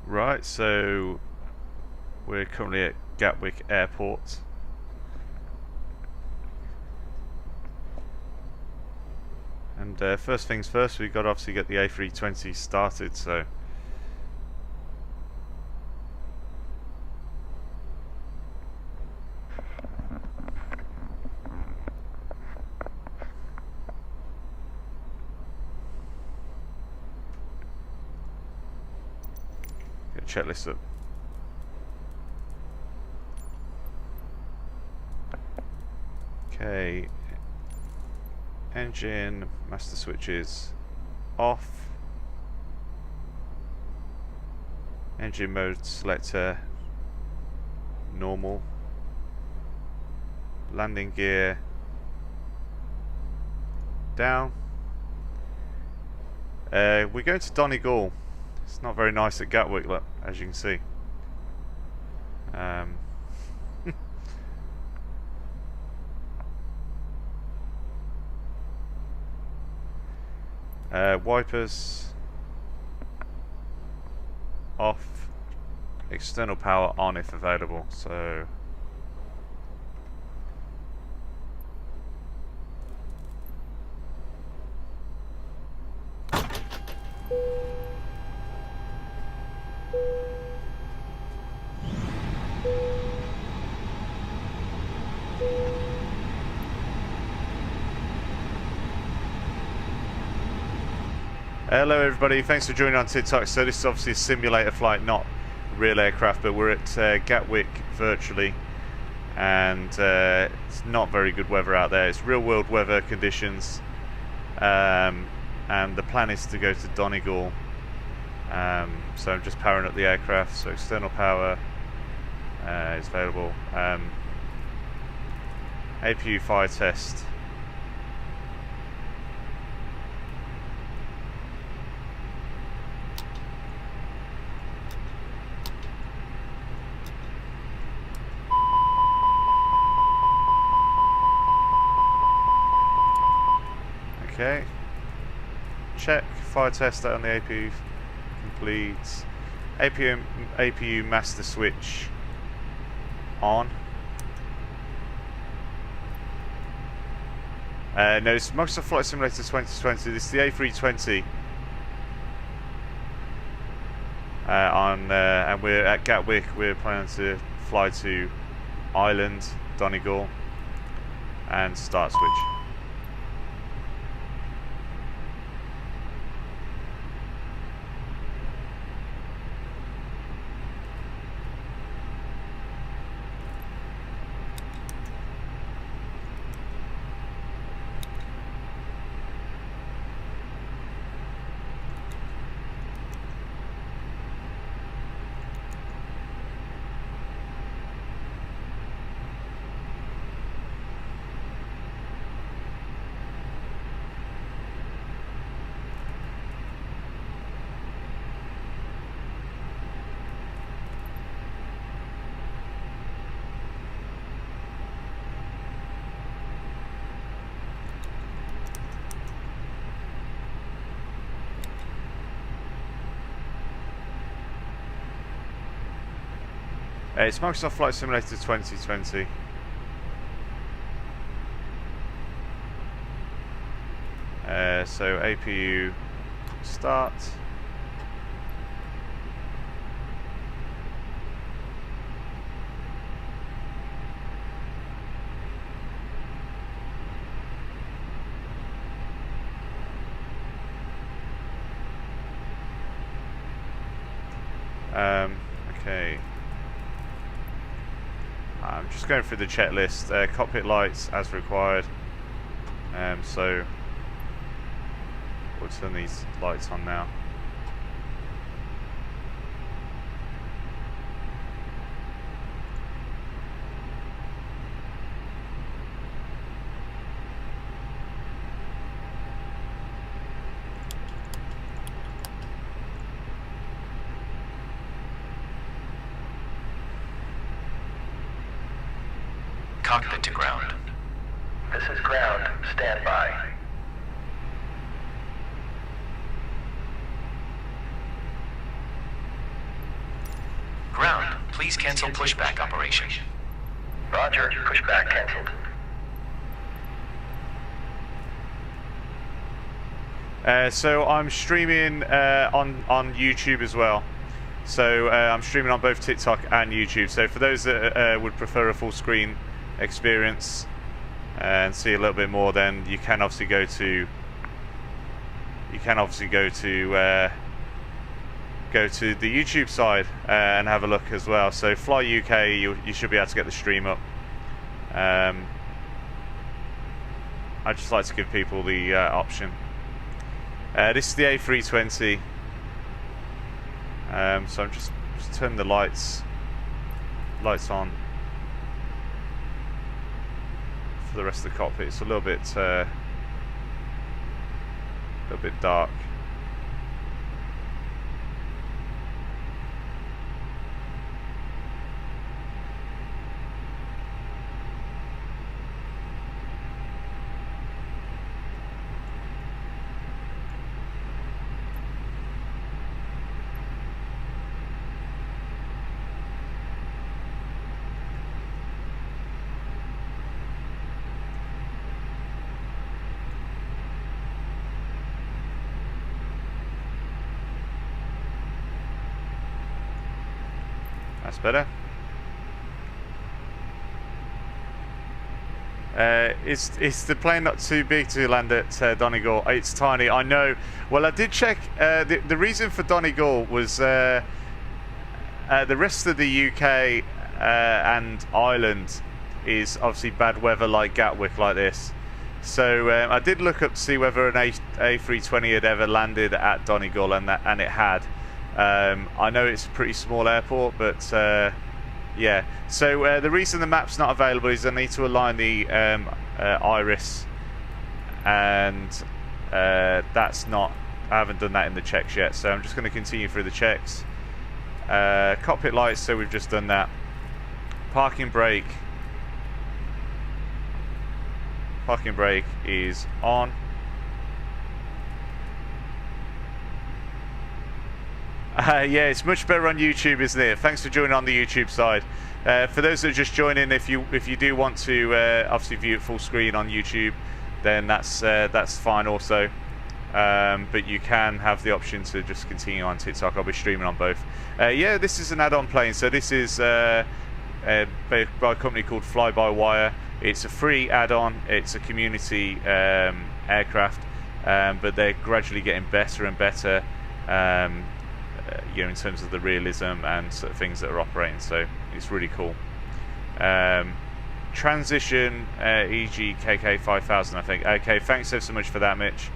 Right, so we're currently at Gatwick Airport. And first things first, we've got to obviously get the A320 started, so... Get a checklist up. Okay. Engine, master switches off. Engine mode selector normal. Landing gear down. We're going to Donegal. It's not very nice at Gatwick, look, as you can see. Wipers off, external power on if available. So hello everybody, thanks for joining on TikTok. So this is obviously a simulator flight, not real aircraft, but we're at Gatwick virtually, and it's not very good weather out there. It's real world weather conditions, and the plan is to go to Donegal. So I'm just powering up the aircraft, so external power is available. APU fire test. Okay, check, fire test on the APU complete. APU master switch on. No, it's Microsoft Flight Simulator 2020, this is the A320 and we're at Gatwick. We're planning to fly to Ireland, Donegal, and start switch. It's Microsoft Flight Simulator 2020. So APU start. Okay. I'm just going through the checklist. Cockpit lights as required. So we'll turn these lights on now. Cockpit to ground. This is ground. Stand by. Please cancel pushback operation. Roger, pushback cancelled. So I'm streaming on YouTube as well. So I'm streaming on both TikTok and YouTube. So for those that would prefer a full screen experience and see a little bit more, then you can obviously go to the YouTube side and have a look as well. So Fly UK, you should be able to get the stream up. I just like to give people the option. This is the A320. So I'm just turning the lights on for the rest of the cockpit. It's a little bit dark. That's better. Is the plane not too big to land at Donegal? It's tiny, I know. Well, I did check. The reason for Donegal was the rest of the UK and Ireland is obviously bad weather like Gatwick like this. So I did look up to see whether an A320 had ever landed at Donegal, and it had. I know it's a pretty small airport, but yeah. So the reason the map's not available is I need to align the iris, and that's not. I haven't done that in the checks yet, so I'm just going to continue through the checks. Cockpit lights, so we've just done that. Parking brake. Parking brake is on. Yeah, it's much better on YouTube, isn't it? Thanks for joining on the YouTube side. For those that are just joining, if you do want to obviously view it full screen on YouTube, then that's fine also. But you can have the option to just continue on TikTok. I'll be streaming on both. Yeah, this is an add-on plane. So this is by a company called Fly By Wire. It's a free add-on. It's a community aircraft, but they're gradually getting better and better. You know, in terms of the realism and sort of things that are operating, so it's really cool. Transition EG KK 5000, I think. Okay, thanks so much for that, Mitch.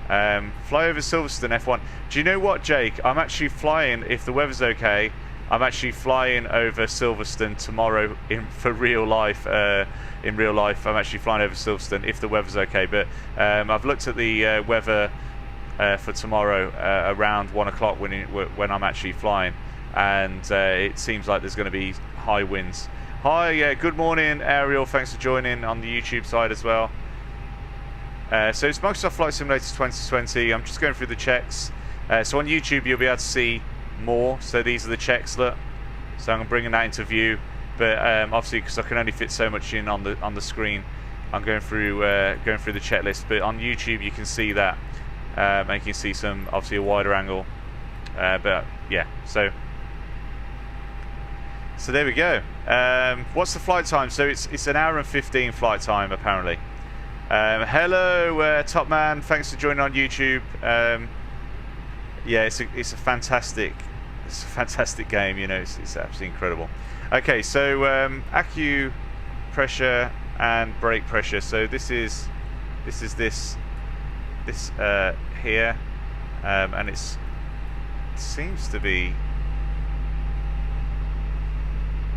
Fly over Silverstone F1. Do you know what, Jake? I'm actually flying, if the weather's okay, I'm actually flying over Silverstone tomorrow for real life. In real life, I'm actually flying over Silverstone if the weather's okay. But I've looked at the weather for tomorrow around 1 o'clock when I'm actually flying, and it seems like there's going to be high winds. Hi, good morning, Ariel. Thanks for joining on the YouTube side as well. So it's Microsoft Flight Simulator 2020. I'm just going through the checks. So on YouTube you'll be able to see more. So these are the checks. Look, so I'm bringing that into view. But obviously, because I can only fit so much in on the screen, I'm going through the checklist. But on YouTube you can see that. And you can see some, obviously, a wider angle, but yeah, so there we go. What's the flight time? So it's an hour and 15 flight time apparently. Hello, Top Man, thanks for joining on YouTube. Yeah, it's a fantastic game. You know, it's absolutely incredible. Okay, so accu pressure and brake pressure. So this is here, and it seems to be,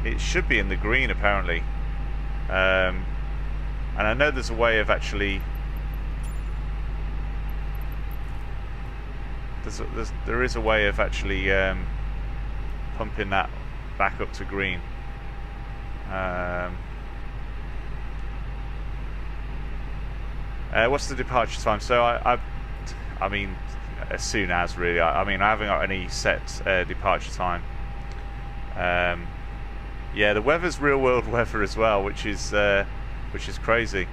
it should be in the green apparently, and I know there's a way of actually there is a way of actually pumping that back up to green. What's the departure time? So I mean, as soon as really. I mean, I haven't got any set departure time. Yeah, the weather's real world weather as well, which is crazy.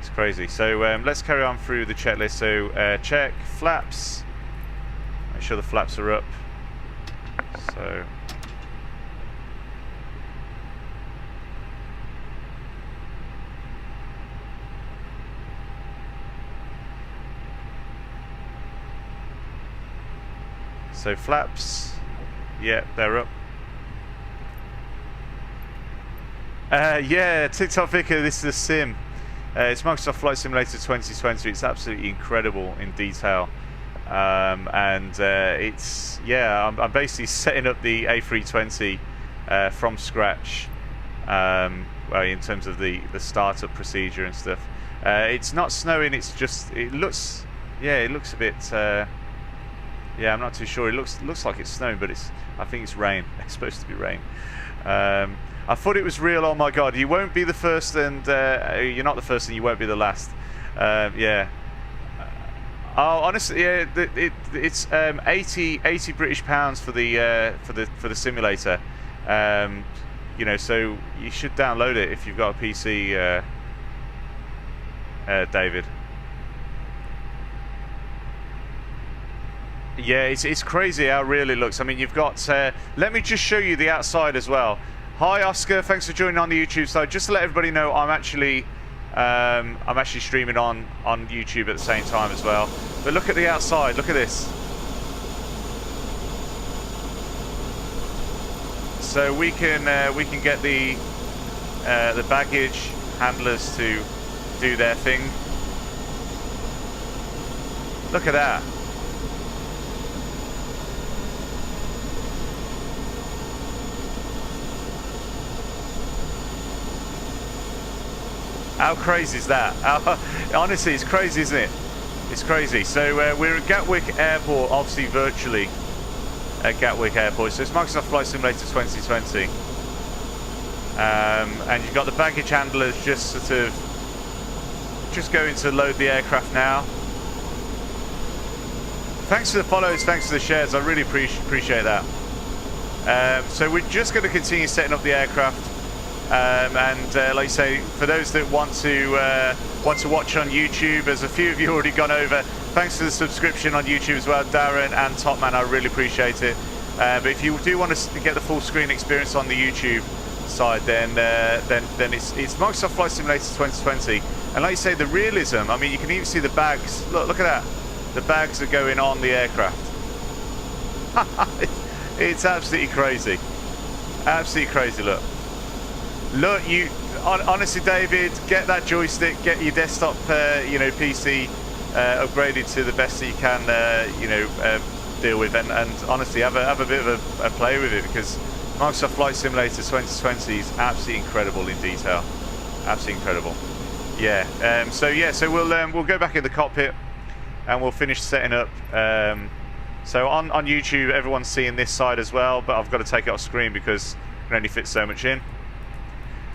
It's crazy. So let's carry on through the checklist. So check flaps. Make sure the flaps are up. So flaps, yeah, they're up. Yeah, TikTok Vicar, this is a sim. It's Microsoft Flight Simulator 2020. It's absolutely incredible in detail. It's, yeah, I'm basically setting up the A320 from scratch, well, in terms of the startup procedure and stuff. It's not snowing, it's just, it looks a bit, yeah, I'm not too sure. It looks like it's snowing, but I think it's rain. It's supposed to be rain. I thought it was real. Oh my God! You won't be the first, and you're not the first, and you won't be the last. Yeah. Oh, honestly, yeah. It's 80 British pounds for the simulator. You know, so you should download it if you've got a PC, David. Yeah, it's crazy how real it looks. I mean, you've got. Let me just show you the outside as well. Hi, Oscar. Thanks for joining on the YouTube side. Just to let everybody know, I'm actually streaming on YouTube at the same time as well. But look at the outside. Look at this. So we can get the baggage handlers to do their thing. Look at that. How crazy is that? Honestly, it's crazy, isn't it? It's crazy. So we're at Gatwick Airport, obviously virtually at Gatwick Airport. So it's Microsoft Flight Simulator 2020. And you've got the baggage handlers just going to load the aircraft now. Thanks for the follows, thanks for the shares. I really appreciate that. So we're just going to continue setting up the aircraft. Like I say, for those that want to watch on YouTube, as a few of you already gone over, thanks for the subscription on YouTube as well, Darren and Topman. I really appreciate it. But if you do want to get the full screen experience on the YouTube side, then it's Microsoft Flight Simulator 2020. And like you say, the realism. I mean, you can even see the bags. Look at that. The bags are going on the aircraft. It's absolutely crazy. Absolutely crazy. Look, you honestly, David, get that joystick, get your desktop, PC upgraded to the best that you can, deal with, and honestly, have a bit of a play with it, because Microsoft Flight Simulator 2020 is absolutely incredible in detail, absolutely incredible. Yeah. So we'll go back in the cockpit, and we'll finish setting up. So on YouTube, everyone's seeing this side as well, but I've got to take it off screen because it can only fit so much in.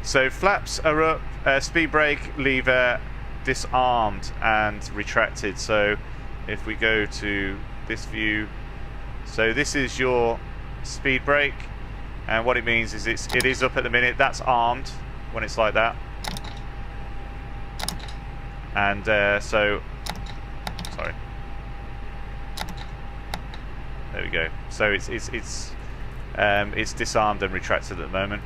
So flaps are up, speed brake lever disarmed and retracted. So if we go to this view, so this is your speed brake, and what it means is it is up at the minute. That's armed when it's like that. And sorry. There we go. So it's disarmed and retracted at the moment.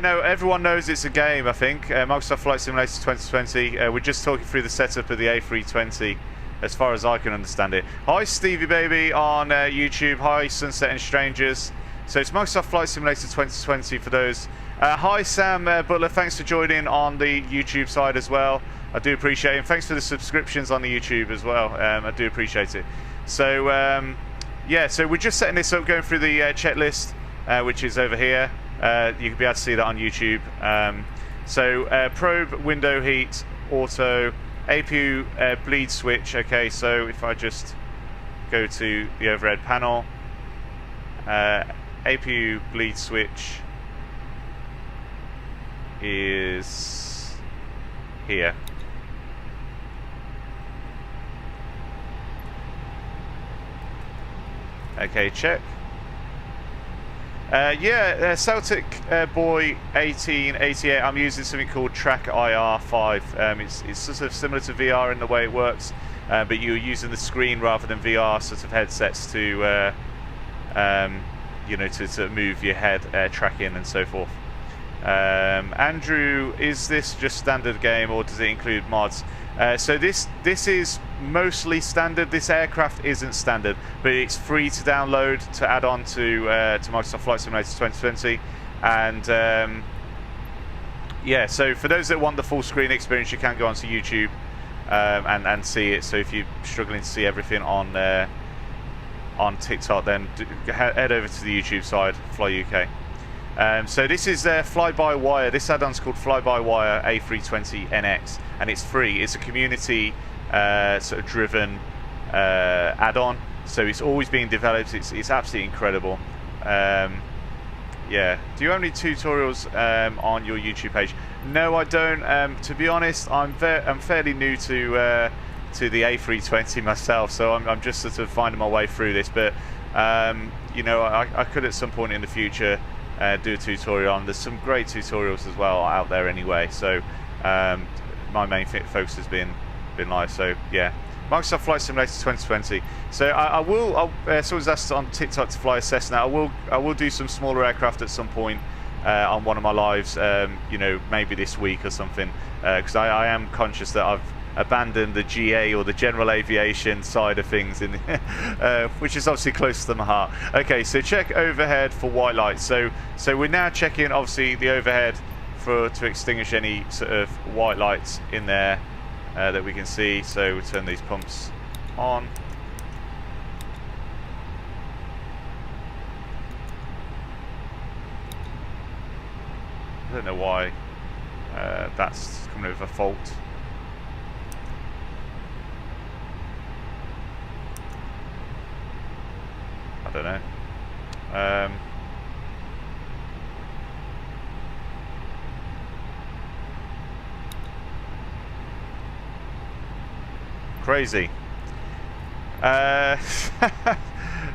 No, everyone knows it's a game, I think. Microsoft Flight Simulator 2020. We're just talking through the setup of the A320, as far as I can understand it. Hi, Stevie Baby on YouTube. Hi, Sunset and Strangers. So it's Microsoft Flight Simulator 2020 for those. Hi, Sam Butler. Thanks for joining on the YouTube side as well. I do appreciate it. And thanks for the subscriptions on the YouTube as well. I do appreciate it. So, so we're just setting this up, going through the checklist, which is over here. You can be able to see that on YouTube. Probe, window heat, auto, APU bleed switch. Okay, so if I just go to the overhead panel, APU bleed switch is here. Okay, check. Celtic Boy 1888. I'm using something called Track IR5. It's sort of similar to VR in the way it works, but you're using the screen rather than VR sort of headsets to, to move your head, tracking and so forth. Andrew, is this just standard game or does it include mods? So this is mostly standard. This aircraft isn't standard, but it's free to download to add on to Microsoft Flight Simulator 2020. And so for those that want the full screen experience, you can go onto YouTube and see it. So if you're struggling to see everything on TikTok, then head over to the YouTube side, Fly UK. So this is Fly-by-Wire. This add-on's called Fly-by-Wire A320 NX, and it's free. It's a community sort of driven add-on, so it's always being developed. It's absolutely incredible. Do you have any tutorials on your YouTube page? No, I don't. To be honest, I'm fairly new to the A320 myself, so I'm just sort of finding my way through this. But I could at some point in the future do a tutorial on. There's some great tutorials as well out there anyway. So my main focus has been live. So yeah, Microsoft Flight Simulator 2020. So someone's asked on TikTok to fly a Cessna. I will do some smaller aircraft at some point on one of my lives. Maybe this week or something. Because I am conscious that I've abandoned the GA or the general aviation side of things, which is obviously close to my heart. Okay, so check overhead for white lights. So we're now checking obviously the overhead to extinguish any sort of white lights in there that we can see. So we'll turn these pumps on. I don't know why that's coming with a fault. I don't know. Crazy.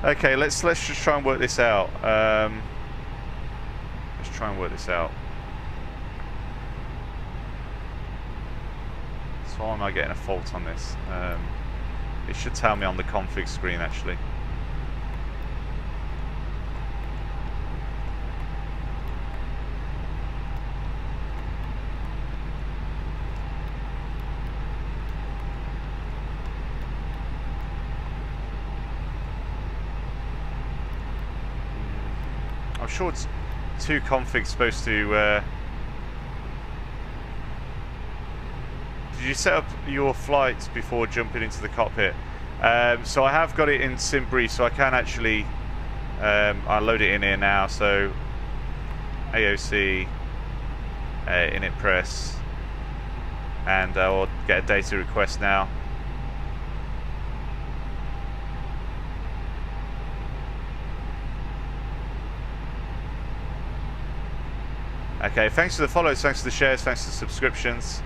Okay, let's just try and work this out. Let's try and work this out. So why am I getting a fault on this? It should tell me on the config screen actually. I'm sure it's 2 configs supposed to. Did you set up your flights before jumping into the cockpit? So I have got it in SimBrief, so I can actually I'll load it in here now. So AOC init press, and I'll get a data request now. Okay, thanks for the follows, thanks for the shares, thanks for the subscriptions.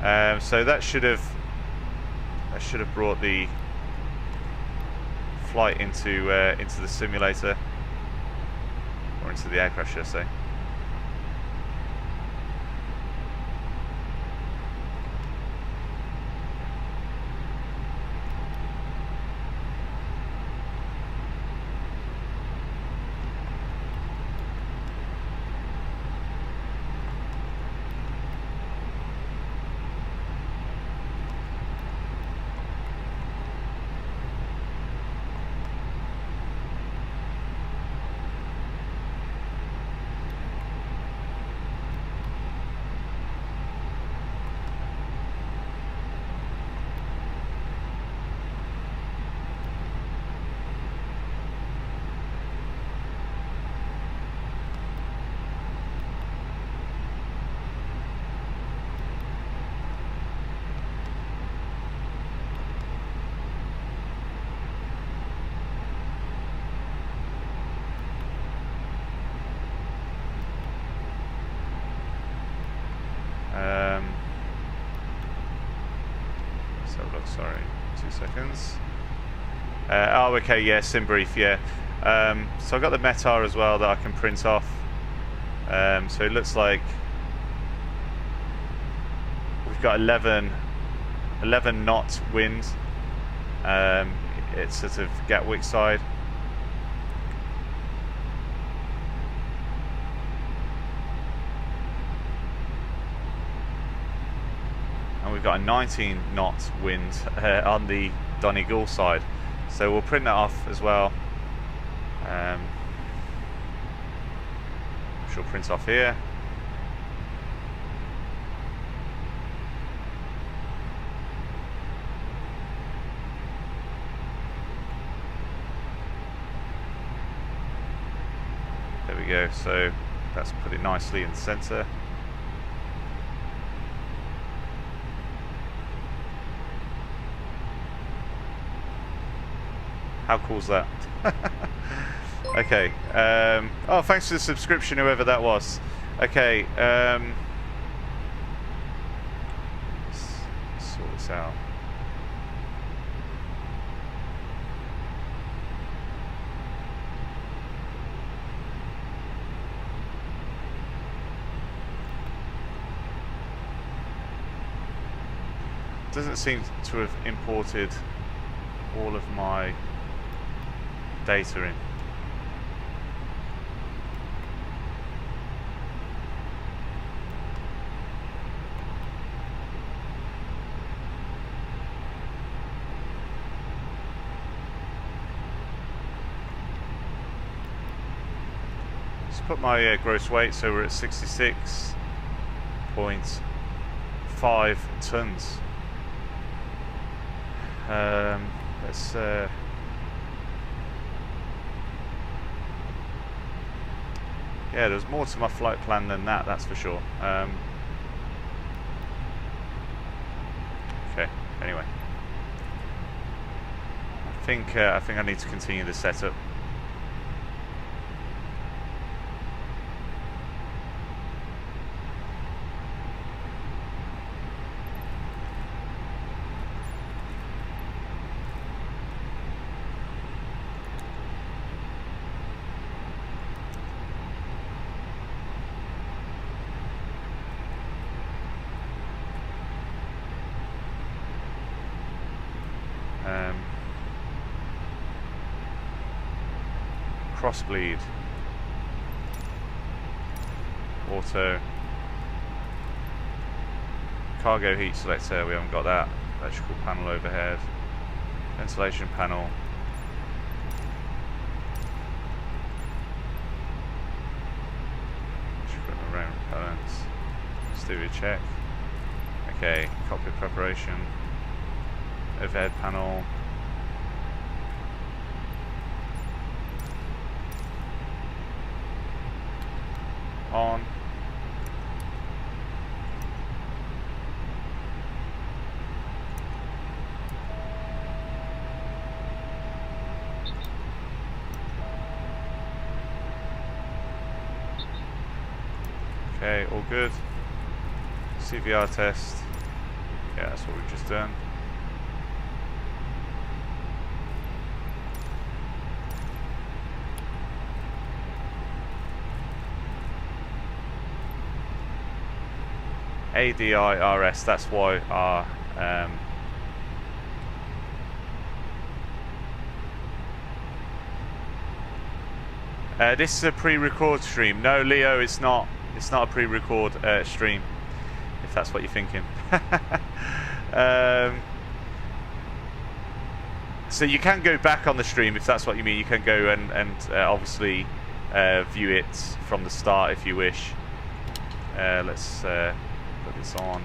So that should have brought the flight into the simulator, or into the aircraft, should I say. Sorry, 2 seconds. Oh, okay, yeah, sim brief, yeah. So I've got the METAR as well that I can print off. So it looks like we've got 11 knot wind. It's sort of Gatwick side. And we've got a 19 knot wind on the Donegal side. So we'll print that off as well. She'll print off here. There we go. So that's put it nicely in the center. How cool is that? Okay. Oh, thanks for the subscription, whoever that was. Okay. Let's sort this out. Doesn't seem to have imported all of my data in. Let's put my gross weight, so we're at 66.5 tons. Let's yeah, there's more to my flight plan than that, that's for sure. Okay, anyway. I think I need to continue the setup. Cross bleed, auto, cargo heat selector, we haven't got that, electrical panel overhead, ventilation panel, equipment rain repellents, stereo check, okay, cockpit preparation, overhead panel, on. Okay, all good. CVR test. Yeah, that's what we've just done. ADIRS, that's why our this is a pre-record stream. No, Leo, it's not a pre-record stream, if that's what you're thinking. So you can go back on the stream if that's what you mean. You can go and obviously view it from the start if you wish. Let's put this on.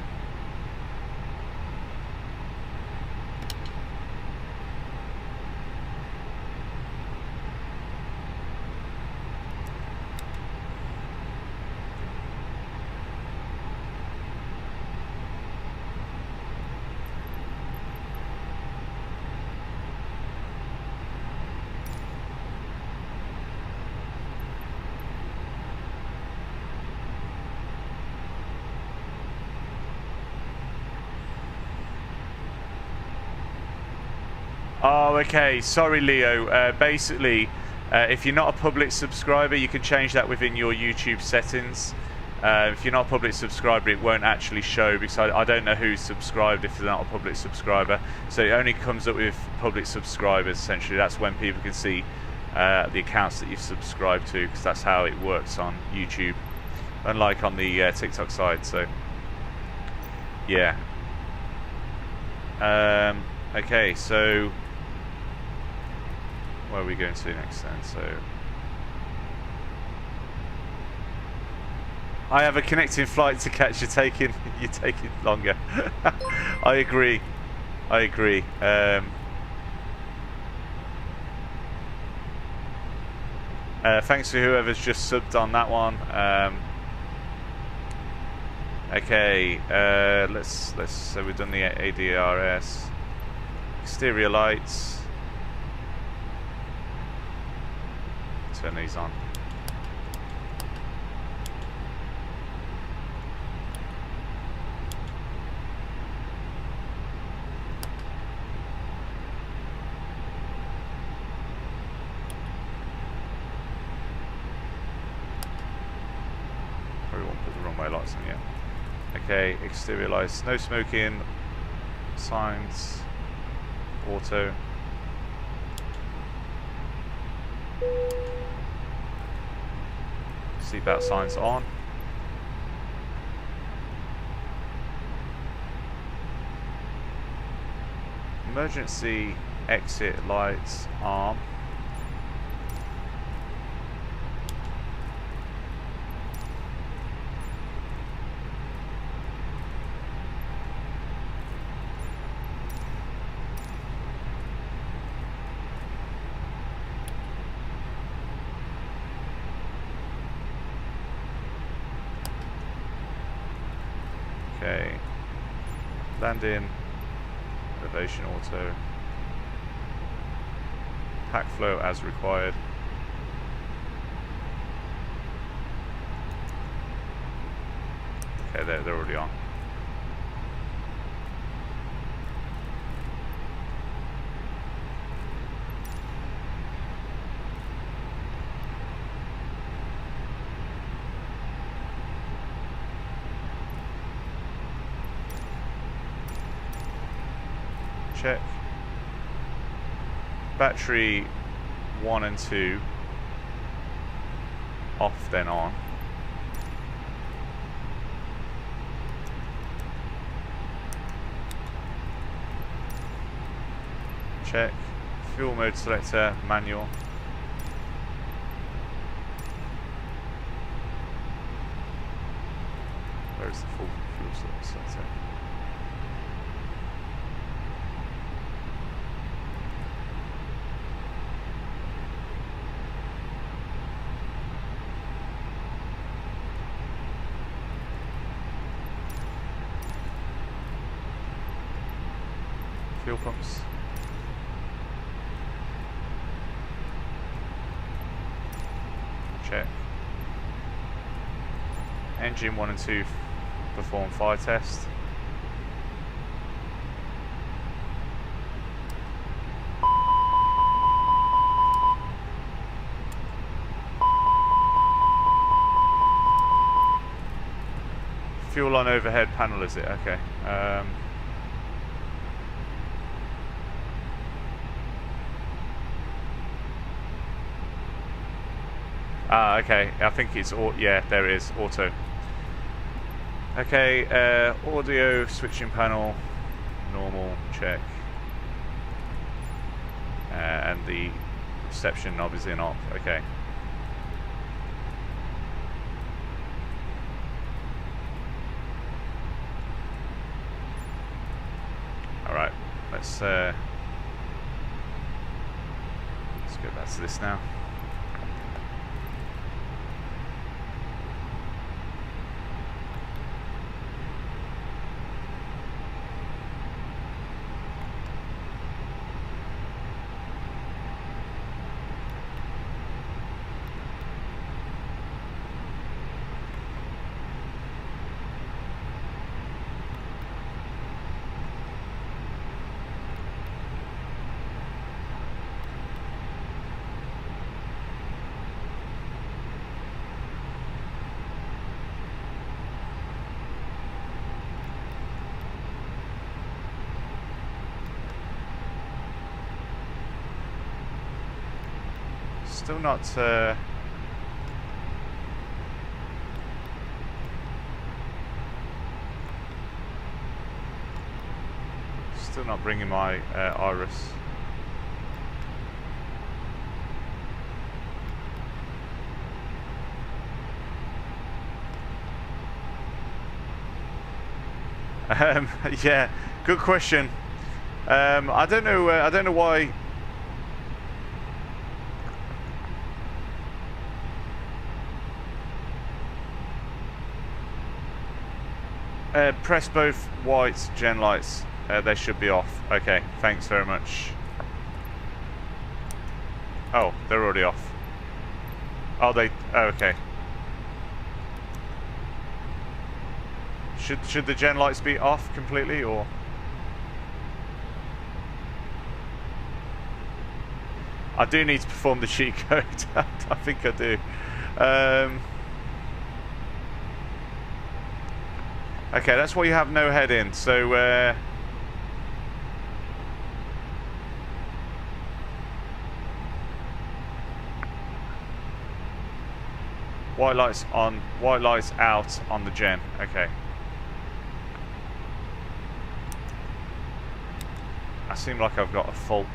Oh, okay. Sorry, Leo. Basically, if you're not a public subscriber, you can change that within your YouTube settings. If you're not a public subscriber, it won't actually show because I don't know who's subscribed if they're not a public subscriber. So it only comes up with public subscribers, essentially. That's when people can see the accounts that you've subscribed to, because that's how it works on YouTube, unlike on the TikTok side. So, yeah. Okay, so where are we going to next then? So I have a connecting flight to catch. You're taking longer. I agree. Thanks to whoever's just subbed on that one. Okay, let's so we've done the ADRS, exterior lights. Turn these on. Probably won't put the runway lights on yet. Okay, exterior lights, no smoking, signs, auto. Seatbelt signs on. Emergency exit lights arm. Okay, landing, elevation auto, pack flow as required. Okay, they're already on. Check. Battery 1 and 2 off, then on. Check. Fuel mode selector manual. Where's the full fuel selector? Fuel pumps. Check. Engine 1 and 2 perform fire test. Fuel on overhead panel, is it? Okay. Okay, I think it's, yeah, there it is, auto. Okay, audio switching panel, normal, check. And the reception knob is in off, okay. Alright, let's go back to this now. Still not. Still not bringing my iris. Yeah, good question. I don't know. I don't know why. Press both white gen lights. They should be off. Okay, thanks very much. Oh, they're already off. Oh, they. Oh, okay. Should the gen lights be off completely, or? I do need to perform the cheat code. I think I do. Okay, that's why you have no head in. So. White lights on, white lights out on the gen. Okay. I seem like I've got a fault.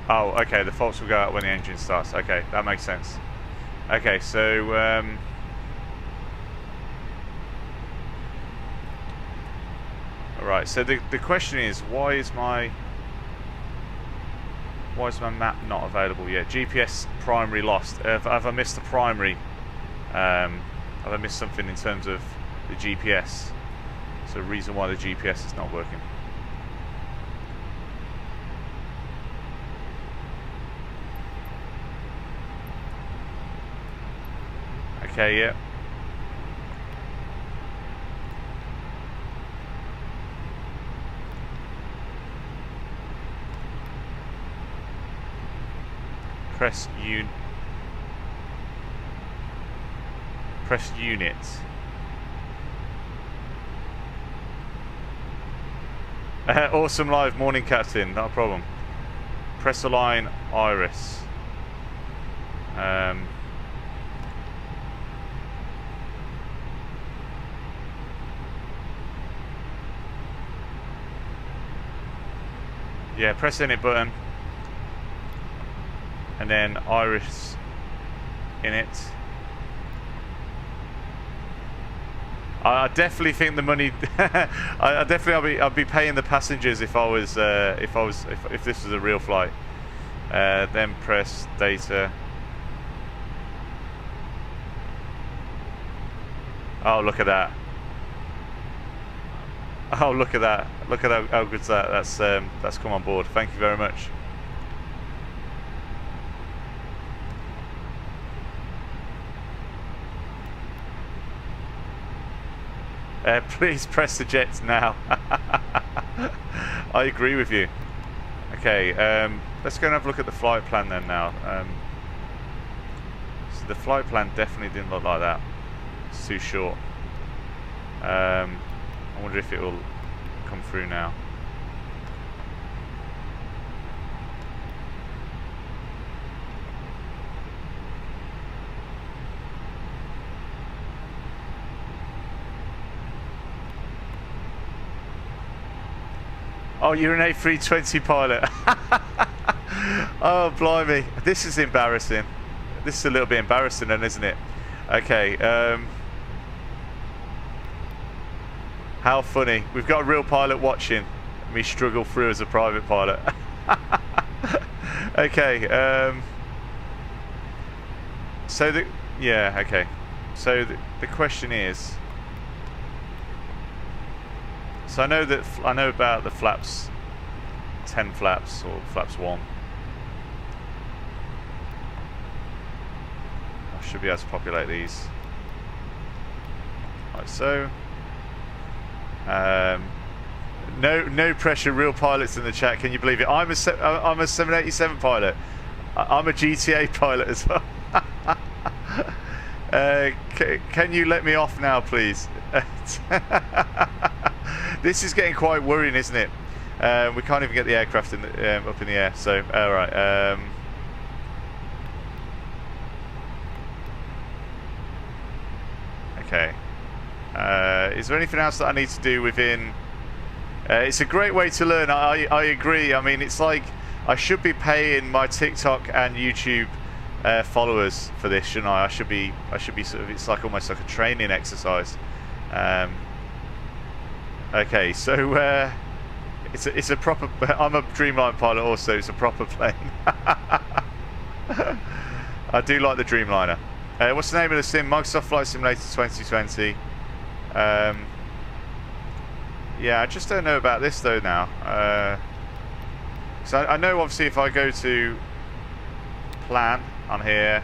Oh, okay, the faults will go out when the engine starts. Okay, that makes sense. Okay, so alright, so the question is, why is my map not available yet? GPS primary lost. Have I missed the primary? Have I missed something in terms of the GPS? So reason why the GPS is not working. Okay, yeah. Press unit. Awesome live morning, Captain. Not a problem. Press align iris. Yeah, press init button, and then iris init. I definitely think the money. I'll be paying the passengers if this was a real flight. Then press data. Oh, look at that. Oh, look at that. Look at how good's that. That's come on board. Thank you very much. Please press the jets now. I agree with you. Okay, let's go and have a look at the flight plan then now. So the flight plan definitely didn't look like that. It's too short. I wonder if it will come through now. Oh, you're an A320 pilot. Oh, blimey. This is embarrassing. This is a little bit embarrassing then, isn't it? Okay. How funny. We've got a real pilot watching me struggle through as a private pilot. Okay. So yeah, okay. So the question is, so I know about the flaps, 10 flaps or flaps 1. I should be able to populate these like so. No pressure, real pilots in the chat. Can you believe it? I'm a 787 pilot. I'm a GTA pilot as well. Can you let me off now, please? This is getting quite worrying, isn't it? We can't even get the aircraft up in the air. So, all right. Okay. Is there anything else that I need to do within? It's a great way to learn. I agree. I mean, it's like I should be paying my TikTok and YouTube followers for this, shouldn't I? I should be sort of. It's like almost like a training exercise. Okay, so it's a proper. I'm a Dreamliner pilot, also. It's a proper plane. I do like the Dreamliner. What's the name of the sim? Microsoft Flight Simulator 2020. Yeah, I just don't know about this though now. So I know obviously if I go to plan on here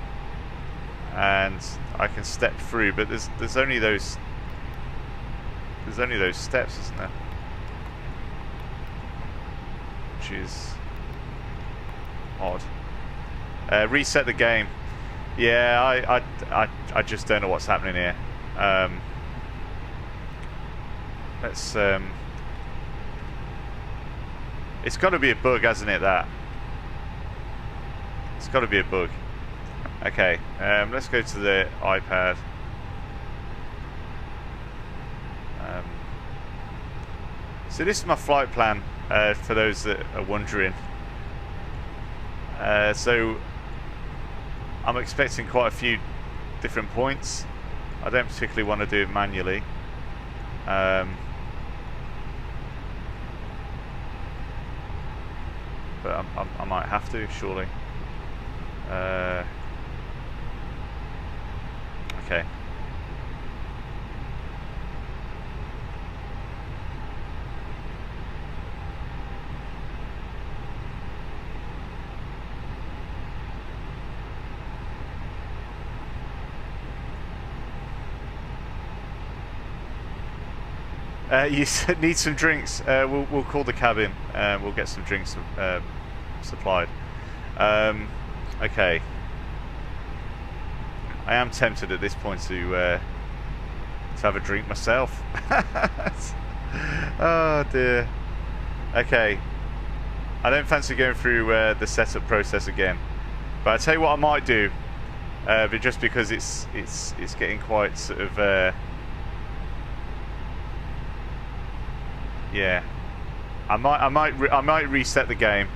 and I can step through, but there's only those steps, isn't there? Which is odd. Reset the game. Yeah, I just don't know what's happening here. Let's. It's got to be a bug, hasn't it? That. It's got to be a bug. Okay. Let's go to the iPad. So this is my flight plan. For those that are wondering. So I'm expecting quite a few different points. I don't particularly want to do it manually. But I might have to, surely. Okay. You need some drinks. We'll call the cabin. We'll get some drinks supplied. Okay. I am tempted at this point to have a drink myself. Oh dear. Okay. I don't fancy going through the setup process again. But I tell you what I might do. But just because it's getting quite sort of. Yeah, I might reset the game,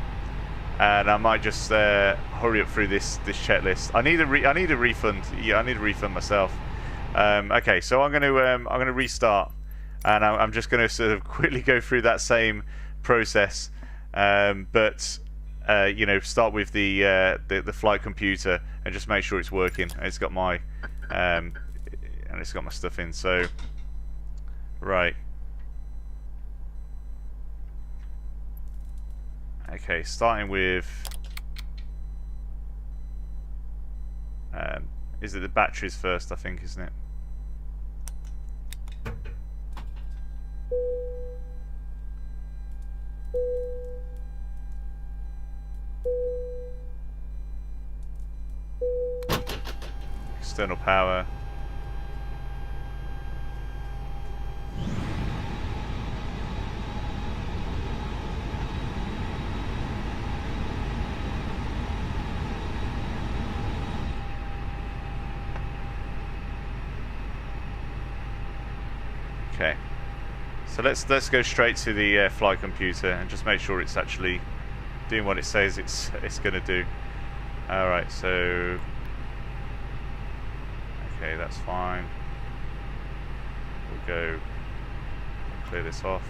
and I might just hurry up through this checklist. I need a refund. Yeah, I need a refund myself. Okay, so I'm gonna restart, and I'm just gonna sort of quickly go through that same process, but you know, start with the flight computer and just make sure it's working. And it's got my stuff in. So right. Okay, starting with is it the batteries first, I think, isn't it? External power. Okay, so let's go straight to the flight computer and just make sure it's actually doing what it says it's going to do. All right, so okay, that's fine. We'll go clear this off.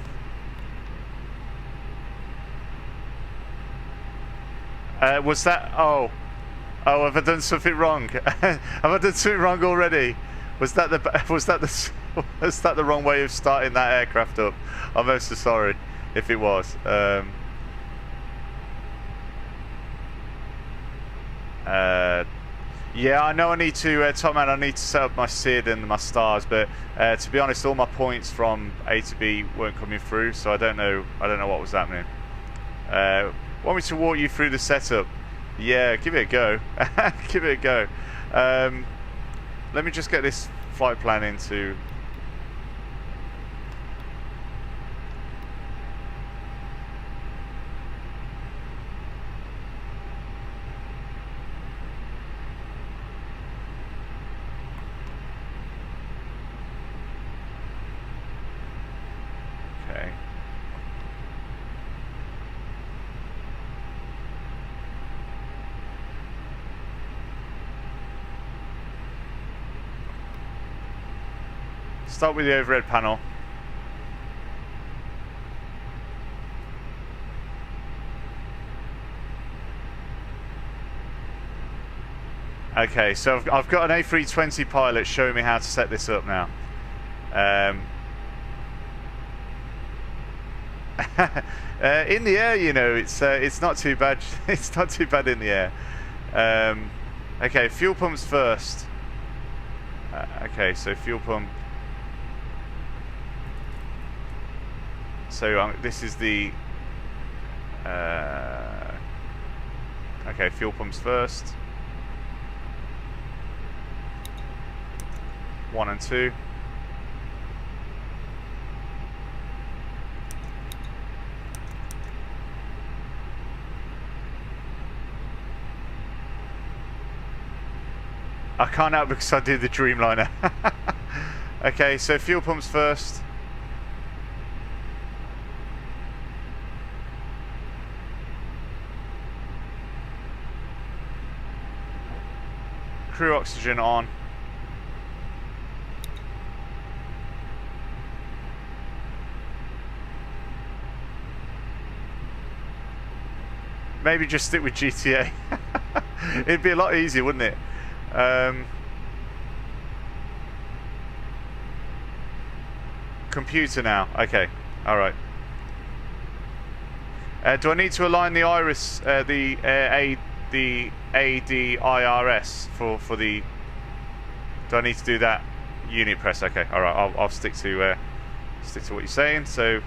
Was that? Oh, have I done something wrong? Have I done something wrong already? Was that the wrong way of starting that aircraft up? I'm ever so sorry if it was. Yeah, I know I need to, top man, I need to set up my SID and my stars, but to be honest, all my points from A to B weren't coming through, so I don't know what was happening. Want me to walk you through the setup? Yeah, give it a go. Give it a go. Let me just get this flight plan into... Okay. Start with the overhead panel. Okay, so I've got an A320 pilot showing me how to set this up now. In the air, you know, it's not too bad. It's not too bad in the air. Okay, fuel pumps first. Okay, so fuel pump. So this is the. Okay, fuel pumps first. 1 and 2. I can't help because I did the Dreamliner. Okay, so fuel pumps first. Crew oxygen on. Maybe just stick with GTA. It'd be a lot easier, wouldn't it? Computer now. Okay. All right. Do I need to align the iris, the ADIRS for the? Do I need to do that unit press? Okay. All right. I'll stick to what you're saying. So,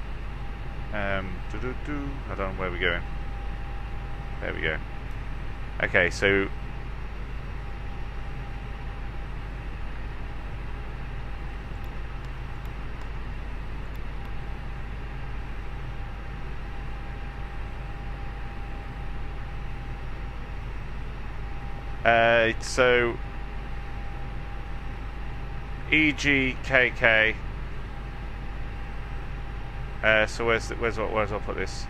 I don't know where we're going. There we go. Okay, so EGKK. So where's I'll put this?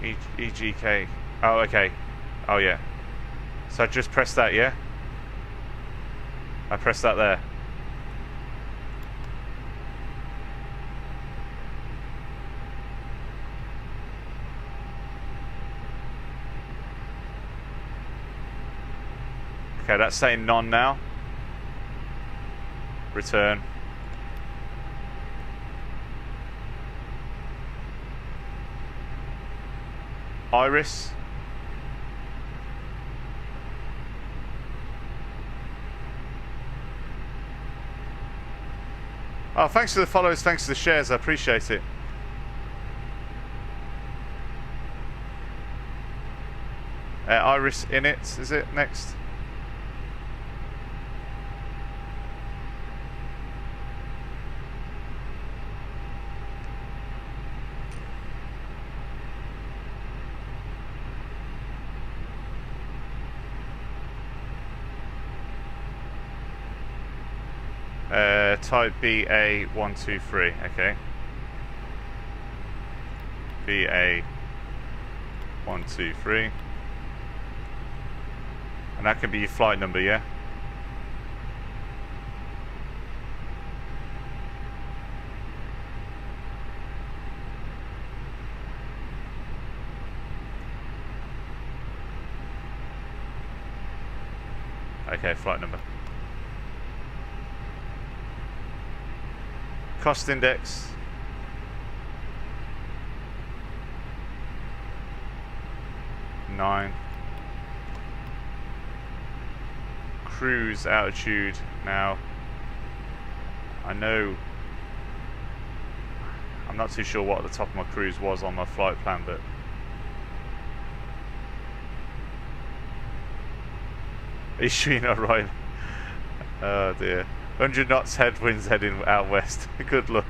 EGK. Oh, okay. Oh, yeah. So I just press that, yeah? I press that there. Okay, that's saying none now. Return. Iris. Oh, thanks for the follows, thanks for the shares, I appreciate it. Iris in it, is it next? Type BA123, okay. BA123. And that can be your flight number, yeah? Okay, flight number. Cost index. $9. cruise altitude now. I know I'm not too sure what the top of my cruise was on my flight plan, but is she not right? Oh dear. 100 knots headwinds heading out west. Good luck.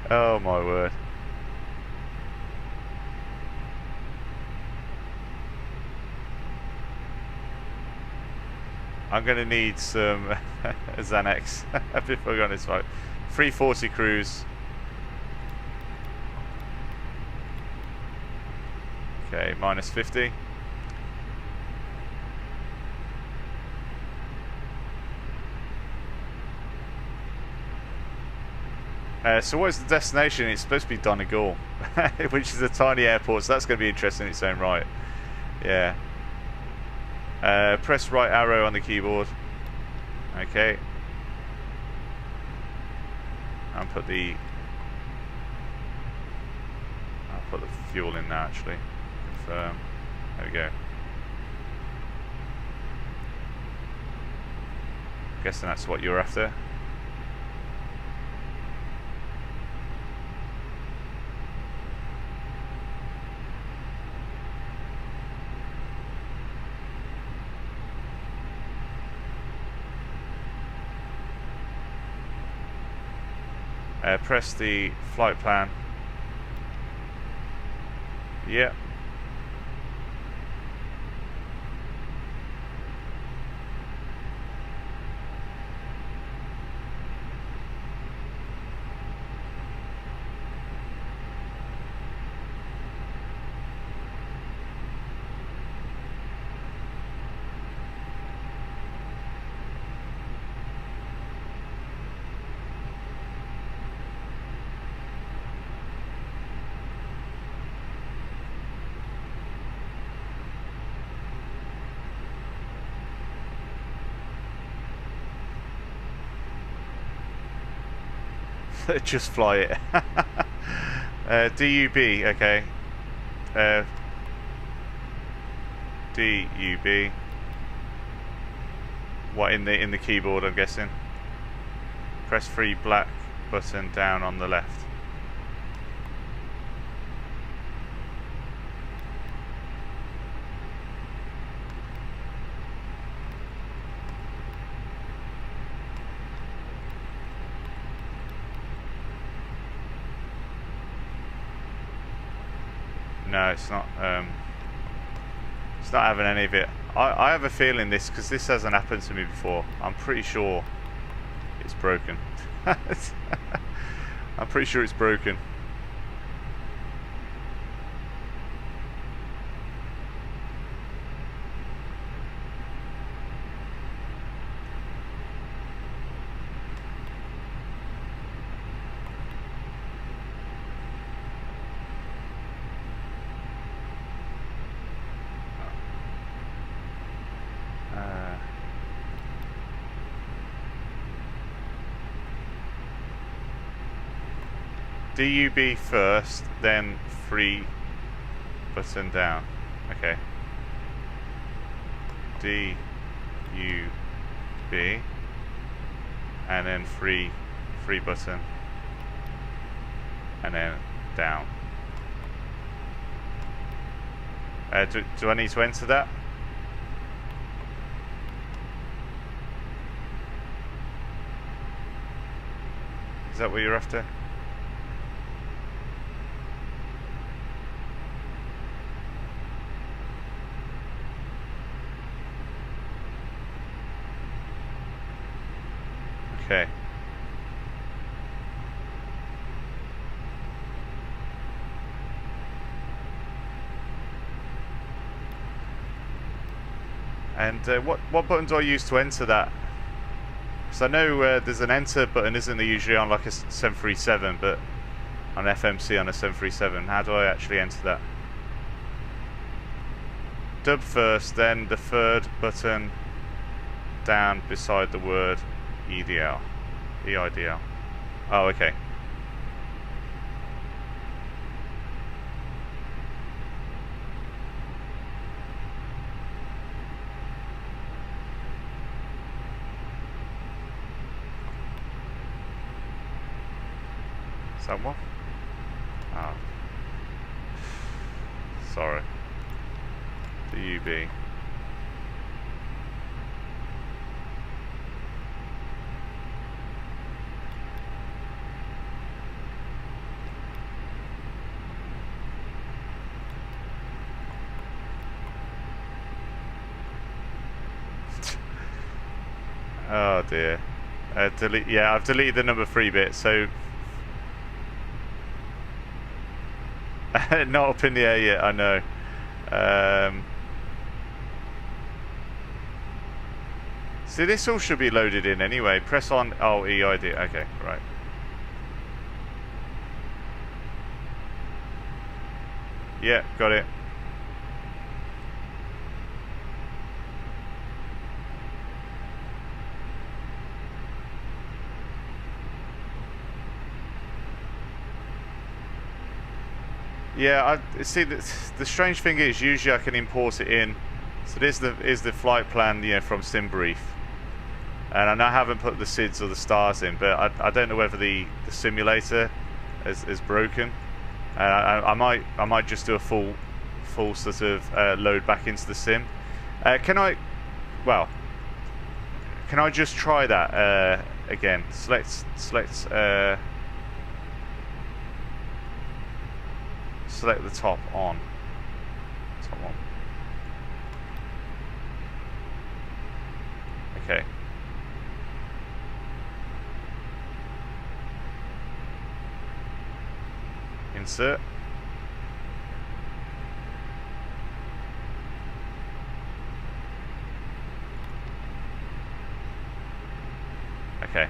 Oh my word. I'm going to need some Xanax before I go on this flight. 340 cruise. Okay, minus 50. So what is the destination? It's supposed to be Donegal, which is a tiny airport, so that's going to be interesting in its own right. Yeah. Press right arrow on the keyboard. Okay. And I'll put the fuel in now actually. Confirm. There we go. Guessing that's what you're after. Press the flight plan. Yep. Just fly it. DUB, okay. DUB. What in the keyboard? I'm guessing. Press 3 black button down on the left. No, it's not. It's not having any of it. I have a feeling this, because this hasn't happened to me before. I'm pretty sure it's broken. I'm pretty sure it's broken. DUB first, then 3 button down. Okay. DUB and then 3 button and then down. Do I need to enter that? Is that what you're after? Okay. And what button do I use to enter that? Because I know there's an enter button, isn't there, usually on like a 737, but on FMC on a 737. How do I actually enter that? Dub first, then the 3rd button down beside the word EIDL. EIDL. Oh, okay. Is that one? Oh. Sorry. DUB. Oh dear. Delete. Yeah, I've deleted the number 3 bit, so not up in the air yet. I know. See, this all should be loaded in anyway. Press on. Oh, EID. Okay, right. Yeah, got it. Yeah, I see. The strange thing is, usually I can import it in. So this is the flight plan, from SimBrief, and I haven't put the SIDS or the stars in, but I don't know whether the simulator is broken. I might just do a full sort of load back into the sim. Can I just try that again? Select the top on. Top one. Okay. Insert. Okay.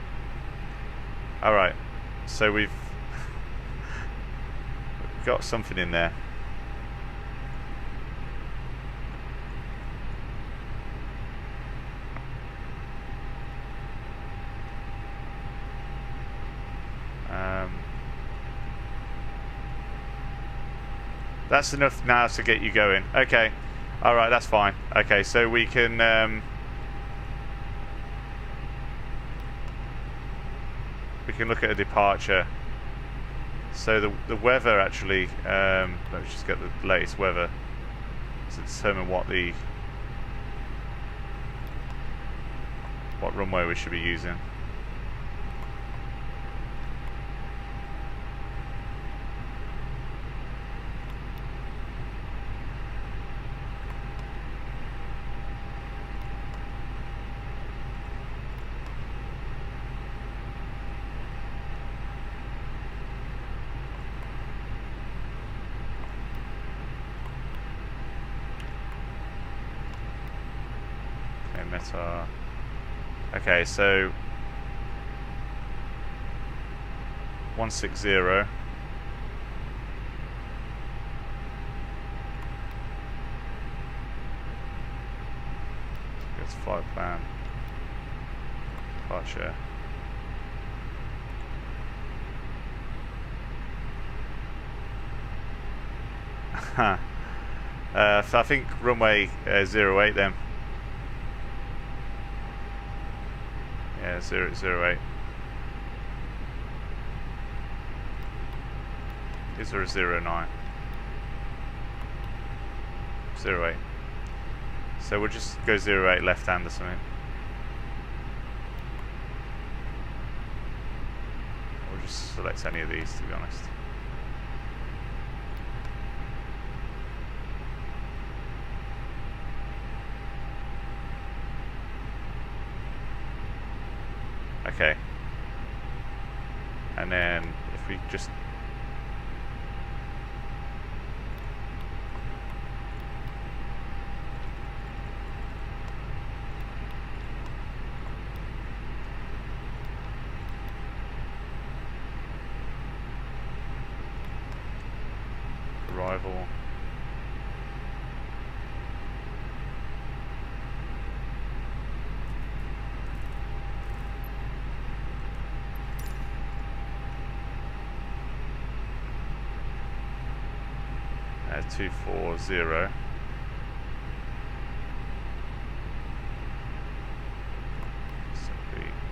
All right. So we've got something in there. That's enough now to get you going. Okay. All right, that's fine. Okay, so we can look at a departure. So the weather actually, let's just get the latest weather to determine what runway we should be using. Meta. Okay, so 160. That's flight plan. Departure. So I think runway 08 then. Yeah, 008. Is there a 09? 08. So we'll just go 08 left hand or something. We'll just select any of these, to be honest. Okay, and then if we just arrival. at 240. So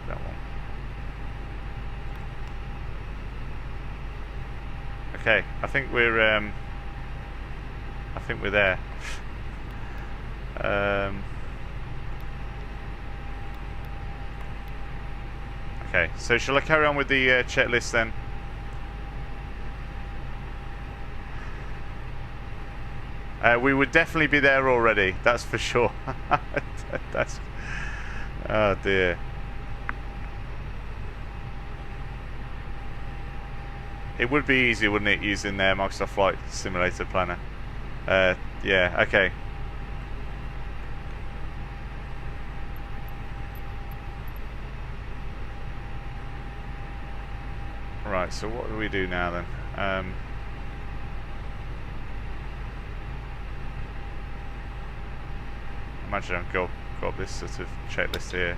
that one. I think we're there. Okay, so shall I carry on with the checklist then? We would definitely be there already, that's for sure. That's, oh dear. It would be easy, wouldn't it, using Microsoft Flight Simulator Planner? Yeah, okay. Right, so what do we do now then? Imagine I've got this sort of checklist here.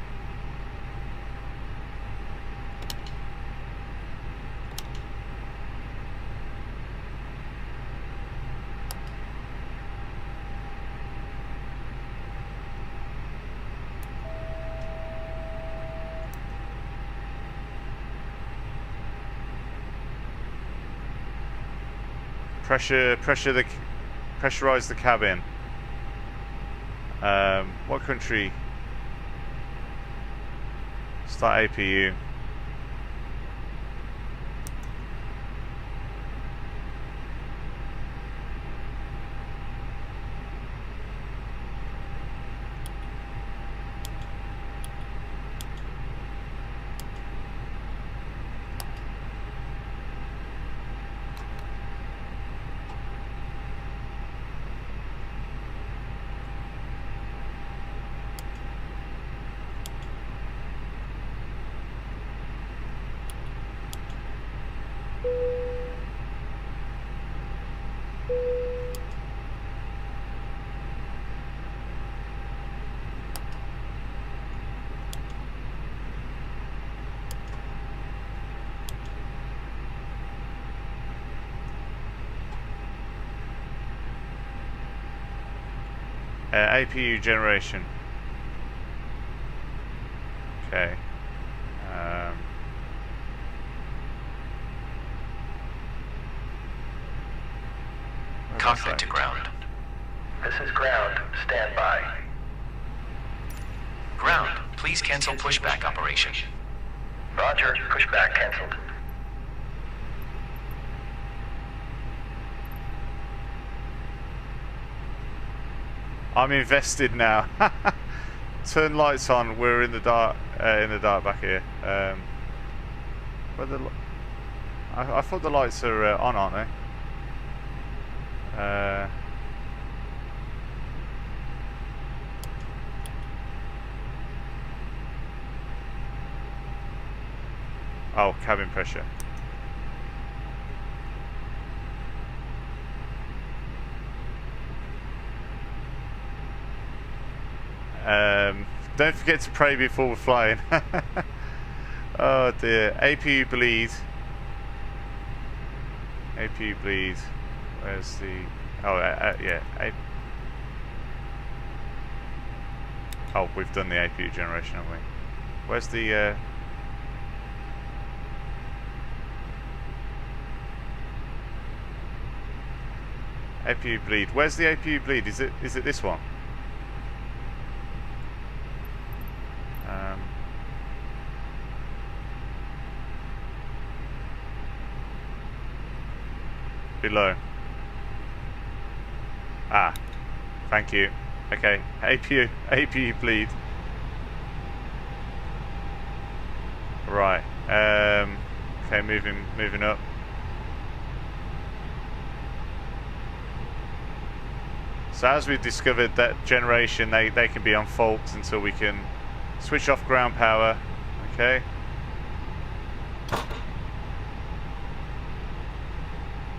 Pressurize the cabin. What country? Start APU. APU generation. Okay. Cockpit to ground. This is ground. Stand by. Ground, please cancel pushback operation. Roger. Pushback canceled. I'm invested now. Turn lights on. We're in the dark back here. But I thought the lights are on, aren't they? Oh, cabin pressure. Don't forget to pray before we're flying. Oh dear. APU bleed. APU bleed. Where's the... Oh, yeah. Oh, we've done the APU generation, haven't we? Where's the... APU bleed. Where's the APU bleed? Is it this one? Below. Ah, thank you. Okay, APU bleed. Right. Okay, moving up. So as we've discovered, that generation they can be on fault until we can switch off ground power. Okay.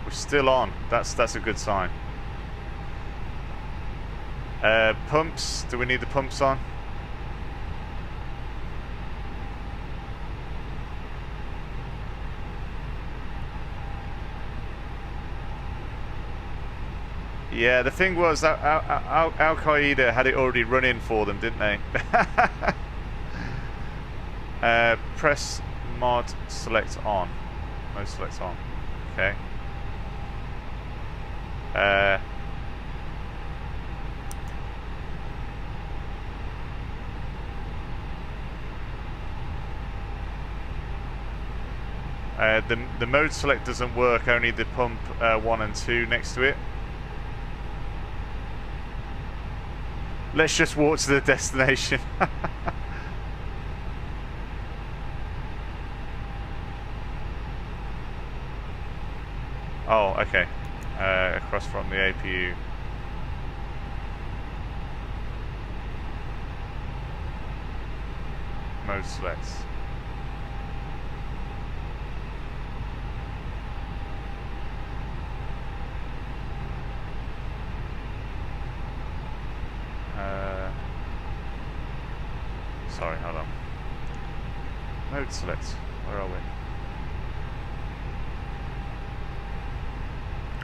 We're still on. That's a good sign. Pumps. Do we need the pumps on? Yeah, the thing was that Al Qaeda had it already running for them, didn't they? Press mod select on. Mode select on. Okay. The mode select doesn't work, only the pump 1 and 2 next to it. Let's just walk to the destination. Oh, okay. Across from the APU. Mode selects. Sorry, hold on. Mode select. Where are we?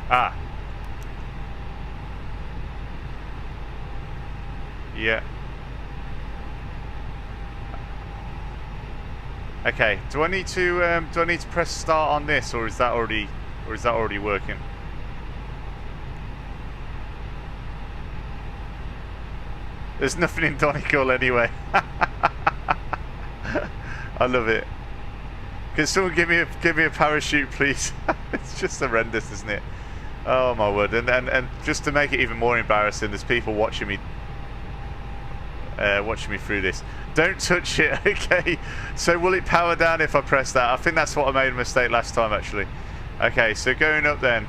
Ah. Yeah. Okay. Do I need to press start on this, or is that already working? There's nothing in Donegal anyway. I love it. Can someone give me a parachute, please? It's just horrendous, isn't it? Oh my word! And just to make it even more embarrassing, there's people watching me through this. Don't touch it. Okay. So will it power down if I press that? I think that's what I made a mistake last time, actually. Okay. So going up then.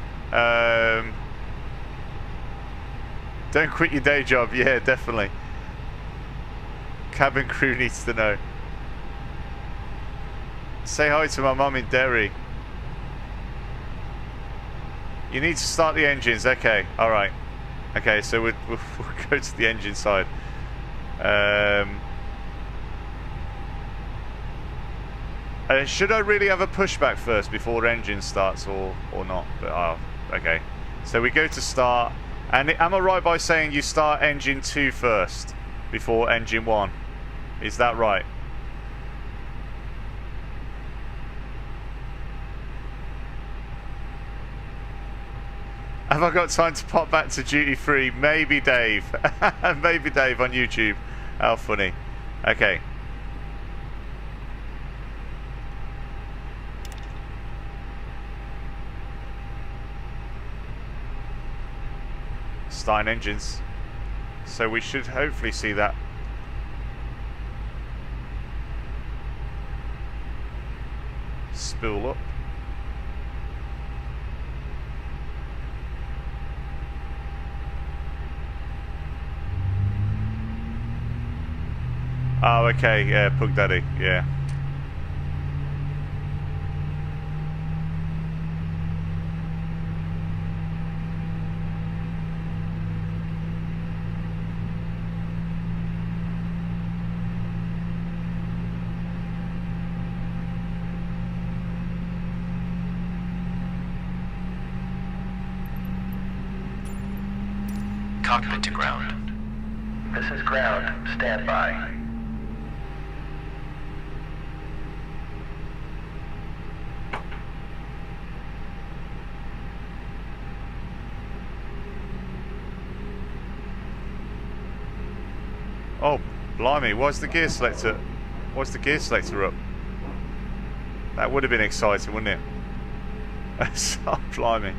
Don't quit your day job. Yeah, definitely. Cabin crew needs to know. Say hi to my mum in Derry. You need to start the engines. Okay, alright. Okay, so we'll go to the engine side. Should I really have a pushback first before engine starts or not? But, okay. So we go to start. And am I right by saying you start engine 2 first before engine 1? Is that right? Have I got time to pop back to duty free? Maybe Dave. Maybe Dave on YouTube. How funny. Okay. Starting engines. So we should hopefully see that. Spool up. Oh, okay, yeah, Pug Daddy, yeah. Cockpit to ground. This is ground. Stand by. Oh, blimey, why's the gear selector? Why's the gear selector up? That would have been exciting, wouldn't it? Oh, blimey.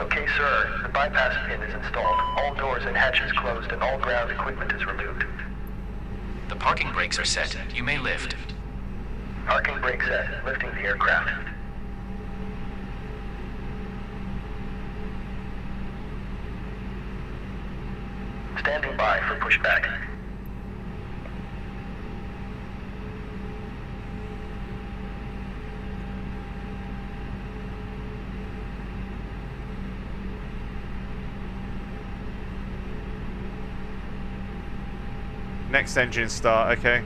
Okay, sir. The bypass pin is installed. All doors and hatches closed and all ground equipment is removed. The parking brakes are set. You may lift. Parking brake set. Lifting the aircraft. Standing by for pushback. Next engine start, okay.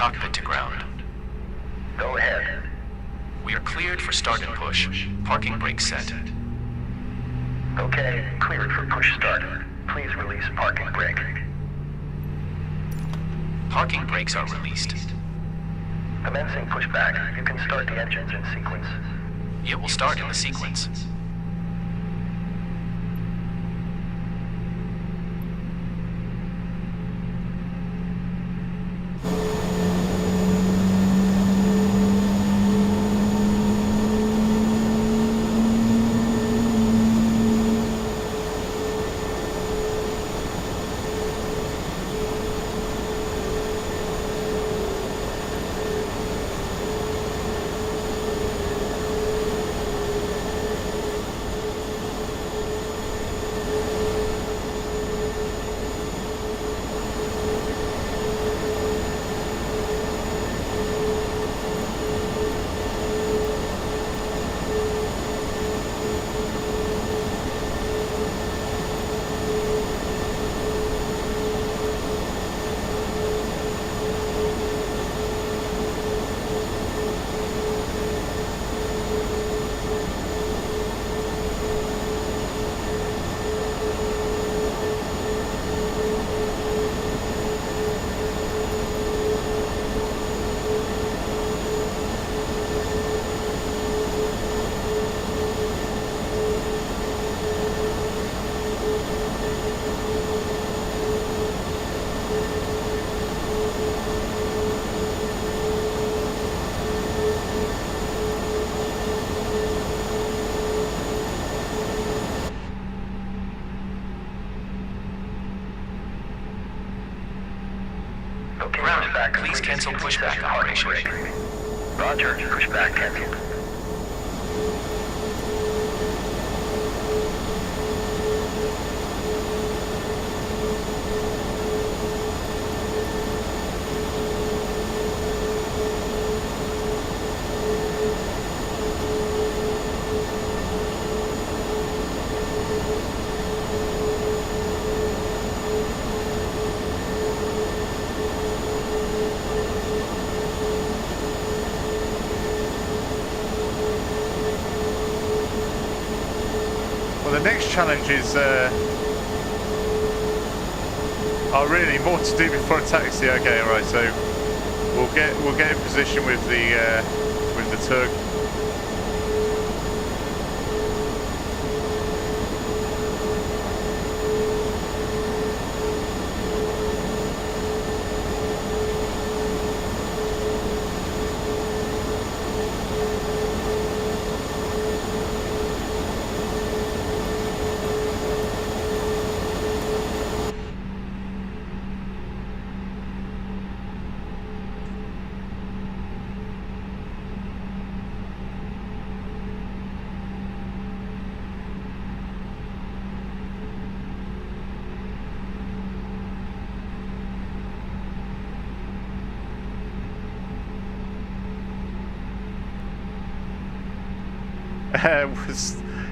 cockpit to ground. Go ahead. We are cleared for start and push. Parking brake set. Okay, cleared for push start. Please release parking brake. Parking brakes are released. Commencing pushback. You can start the engines in sequence. It will start in the sequence. Ground, please cancel pushback operation. Roger, pushback canceled. The next challenge is really more to do before a taxi. Okay, all right. So we'll get in position with the tug.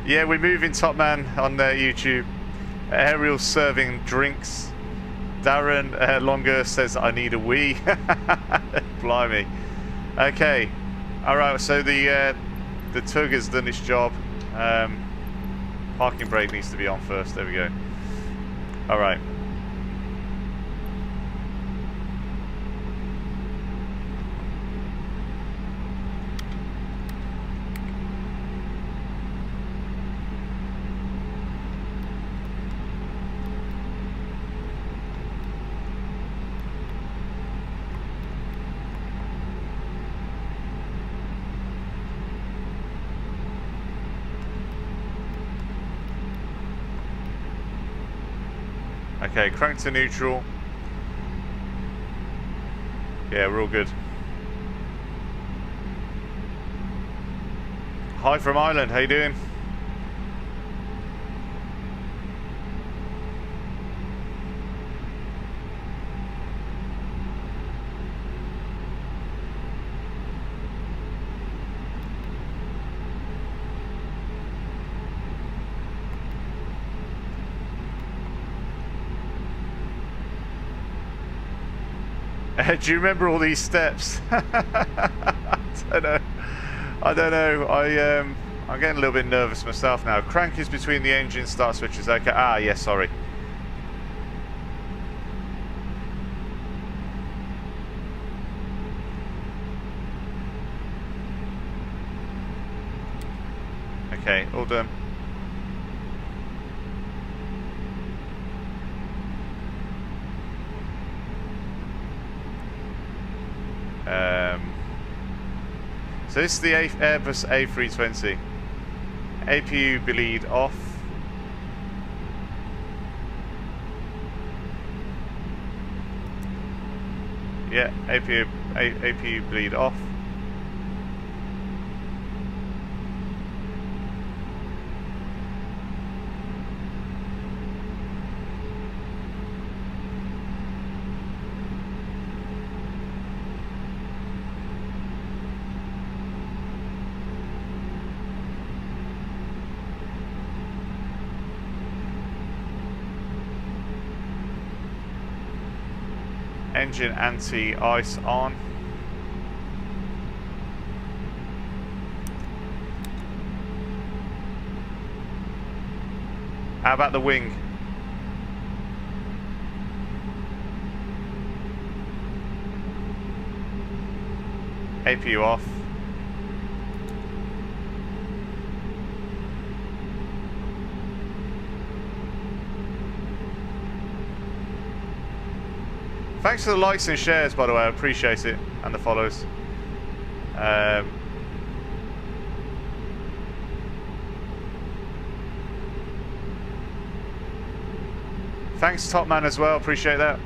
Yeah, we're moving Top Man on YouTube. Ariel serving drinks. Darren Longer says I need a wee. Blimey. Okay. Alright, so the tug has done its job. Parking brake needs to be on first. There we go. Alright. Okay, crank to neutral. Yeah, we're all good. Hi from Ireland, how you doing? Do you remember all these steps? I don't know. I'm getting a little bit nervous myself now. Crank is between the engine start switches. Okay. Ah, yes. Sorry. Okay, all done. So this is the Airbus A320. APU bleed off. Yeah, APU bleed off. Engine anti-ice on. How about the wing? APU off. Thanks for the likes and shares, by the way, I appreciate it, and the follows. Thanks, Top Man, as well, appreciate that.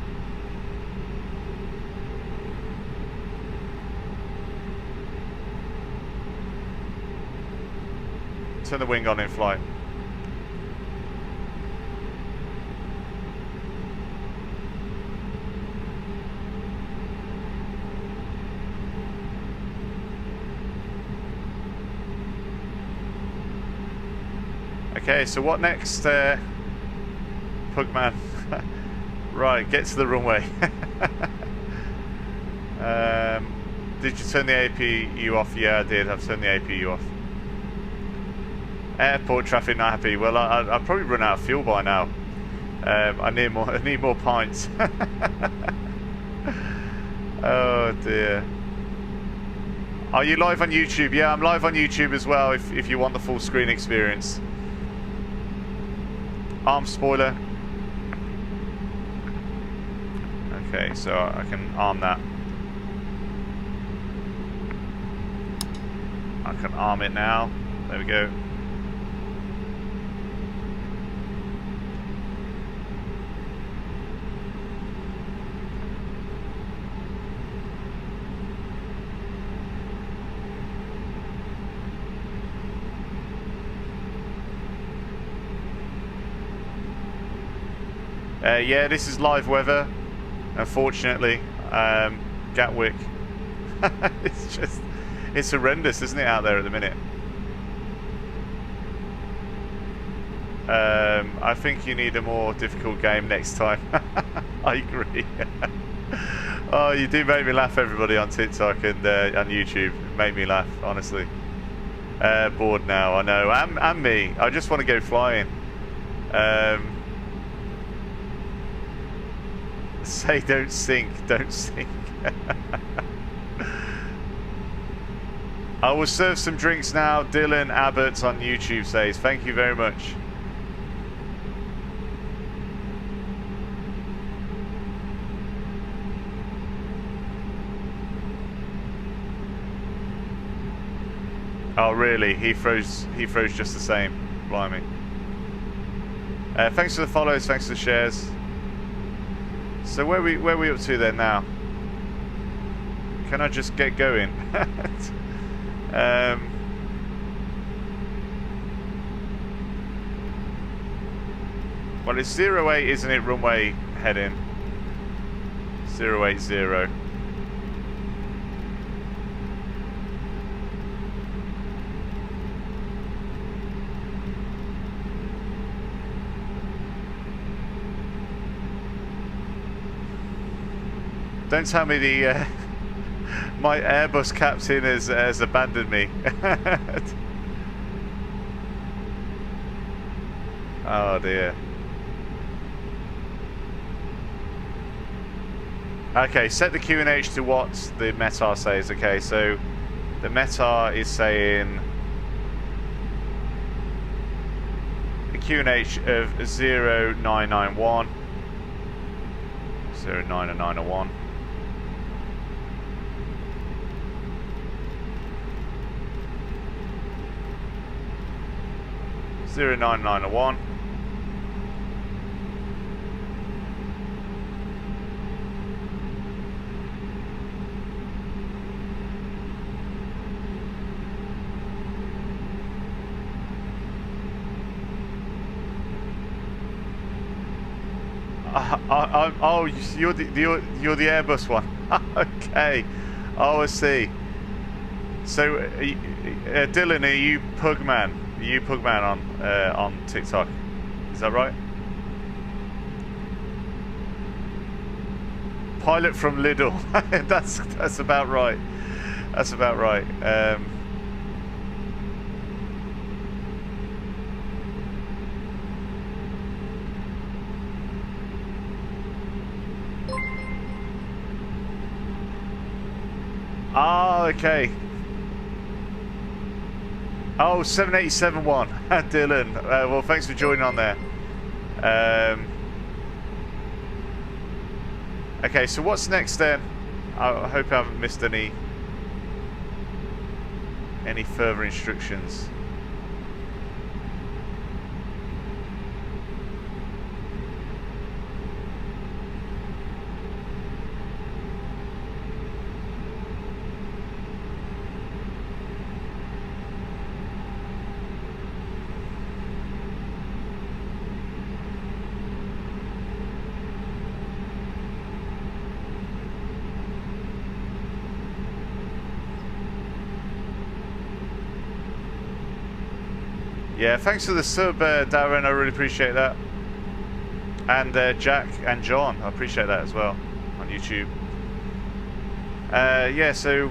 Turn the wing on in flight. Okay, so what next, Pugman? Right, get to the runway. Did you turn the APU off? Yeah, I did. I've turned the APU off. Airport traffic not happy. Well, I'll probably run out of fuel by now. I need more pints. Oh dear. Are you live on YouTube? Yeah, I'm live on YouTube as well. If you want the full screen experience. Arm spoiler. Okay, so I can arm that. I can arm it now. There we go. Yeah, this is live weather. Unfortunately, Gatwick. It's horrendous, isn't it, out there at the minute? I think you need a more difficult game next time. I agree. Oh, you do make me laugh, everybody, on TikTok and on YouTube. Make me laugh, honestly. Bored now, I know. And me. I just want to go flying. Say don't sink, don't sink. I will serve some drinks now. Dylan Abbott on YouTube says, thank you very much. Oh really? He froze just the same. Blimey. Thanks for the follows, thanks for the shares. So where are we up to then now? Can I just get going? Well, it's 08, isn't it? Runway heading 080. Don't tell me the my Airbus captain has abandoned me. Oh dear. Okay, set the QNH to what the METAR says. Okay, so the METAR is saying a QNH of 0991. 090901. Zero nine nine one. Oh, you're the Airbus one. Okay. Oh, I see. So, Dylan, are you Pugman? Are you Pugman on TikTok? Is that right? Pilot from Lidl. That's about right. That's about right. Ah, okay. Oh, 7871. Dylan. Well, thanks for joining on there. Okay, so what's next then? I hope I haven't missed any further instructions. Yeah, thanks for the sub, Darren. I really appreciate that. And Jack and John, I appreciate that as well on YouTube. Yeah, so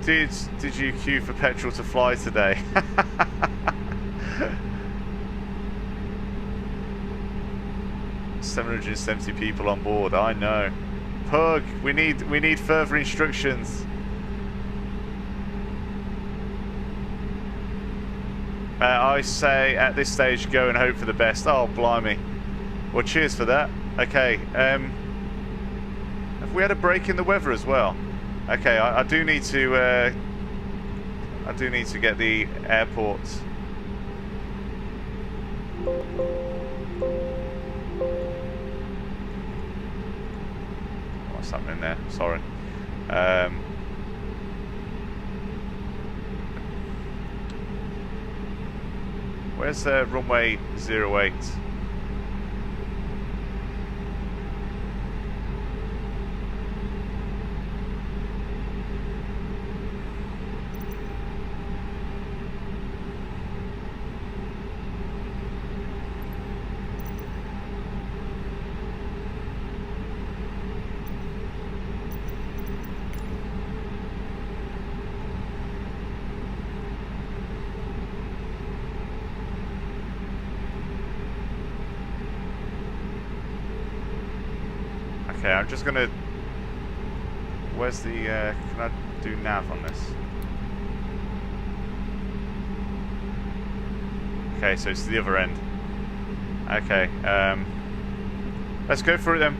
did you queue for petrol to fly today? 770 people on board. I know. Pug, we need further instructions. I say at this stage go and hope for the best. Oh, blimey. Well, cheers for that. Okay. Have we had a break in the weather as well? Okay, I do need to get the airport. What's happening there? Sorry. Where's runway 08? Okay, I'm just gonna. Where's the? Can I do nav on this? Okay, so it's the other end. Okay, let's go for it then.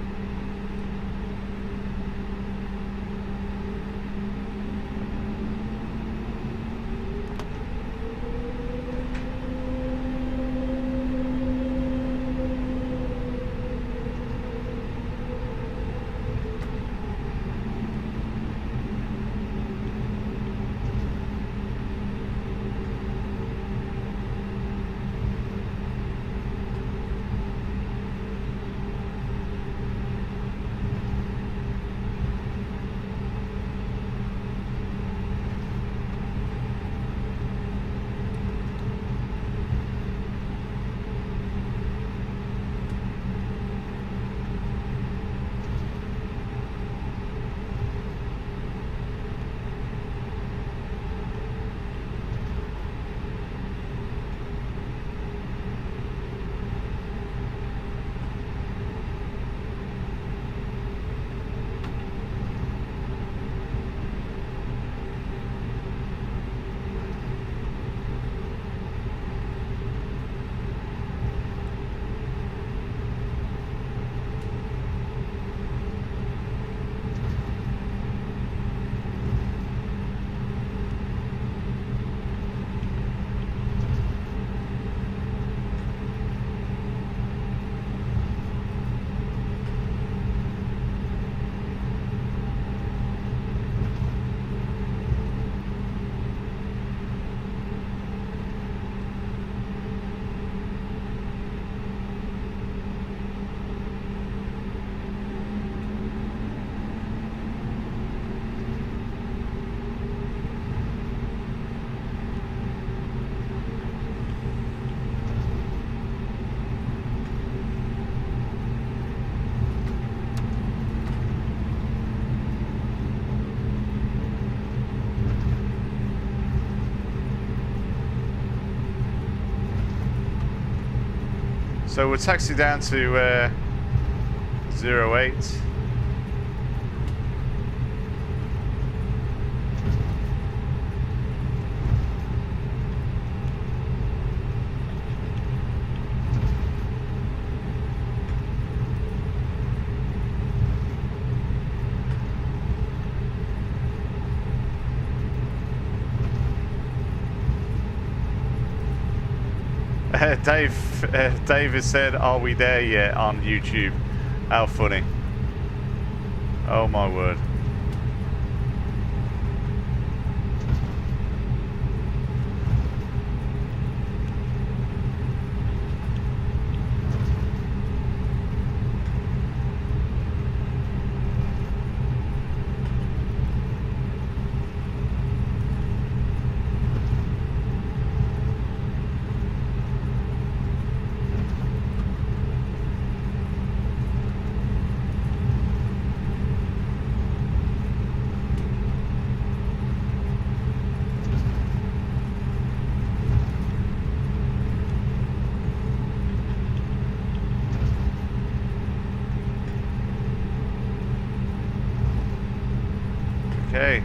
So we'll taxi down to 08. David said, "Are we there yet?" on YouTube. How funny! Oh my word! Okay.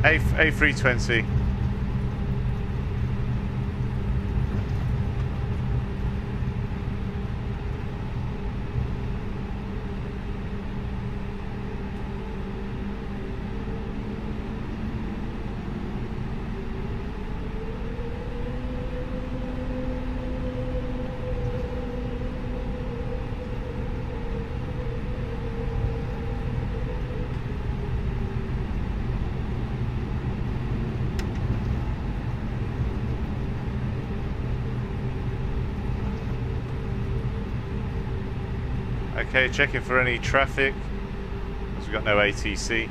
A320. Okay, checking for any traffic, because we've got no ATC.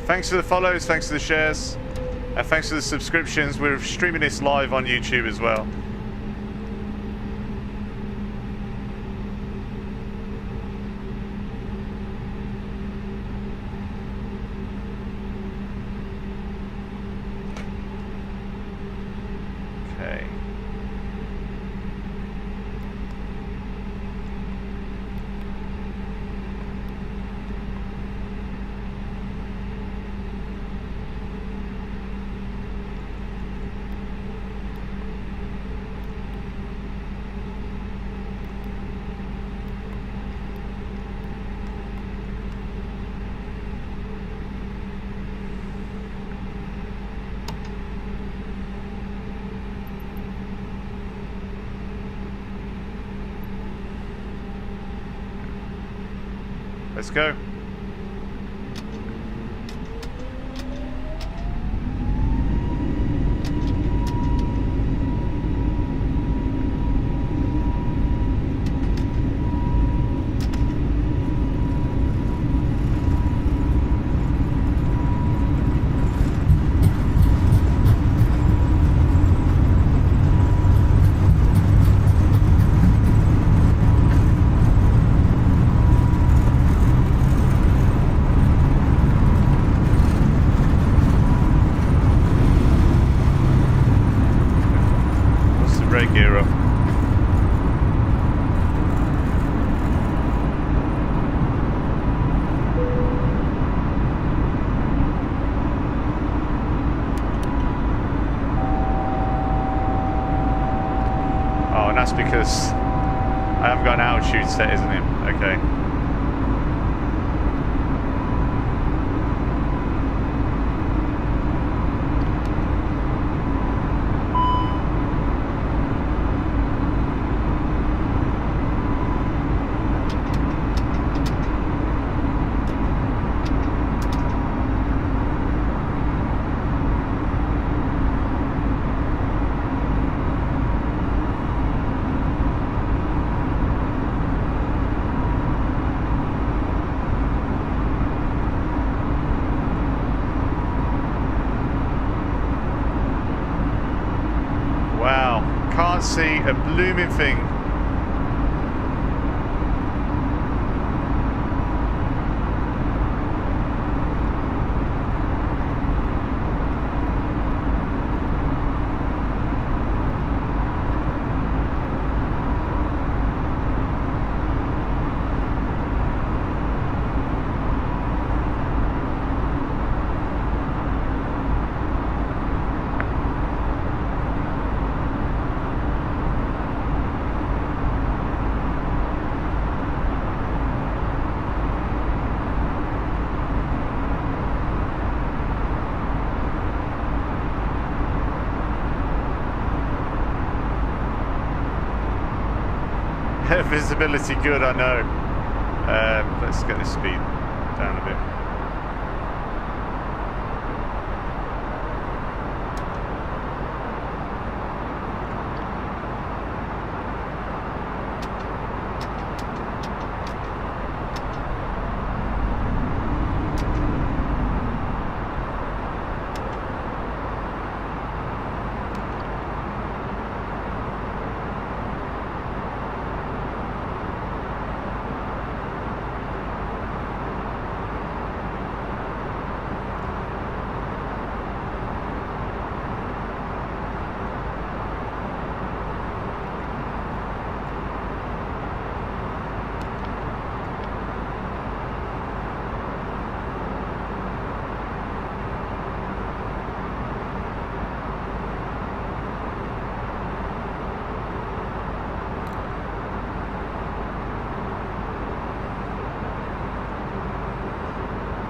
Thanks for the follows, thanks for the shares, and thanks for the subscriptions. We're streaming this live on YouTube as well. Okay. Let's go. Gear up. Oh, and that's because I haven't got an altitude set, isn't it? Okay. See a blooming thing. Visibility good, I know. Let's get this speed down a bit.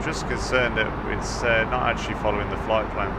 Just concerned that it's not actually following the flight plan.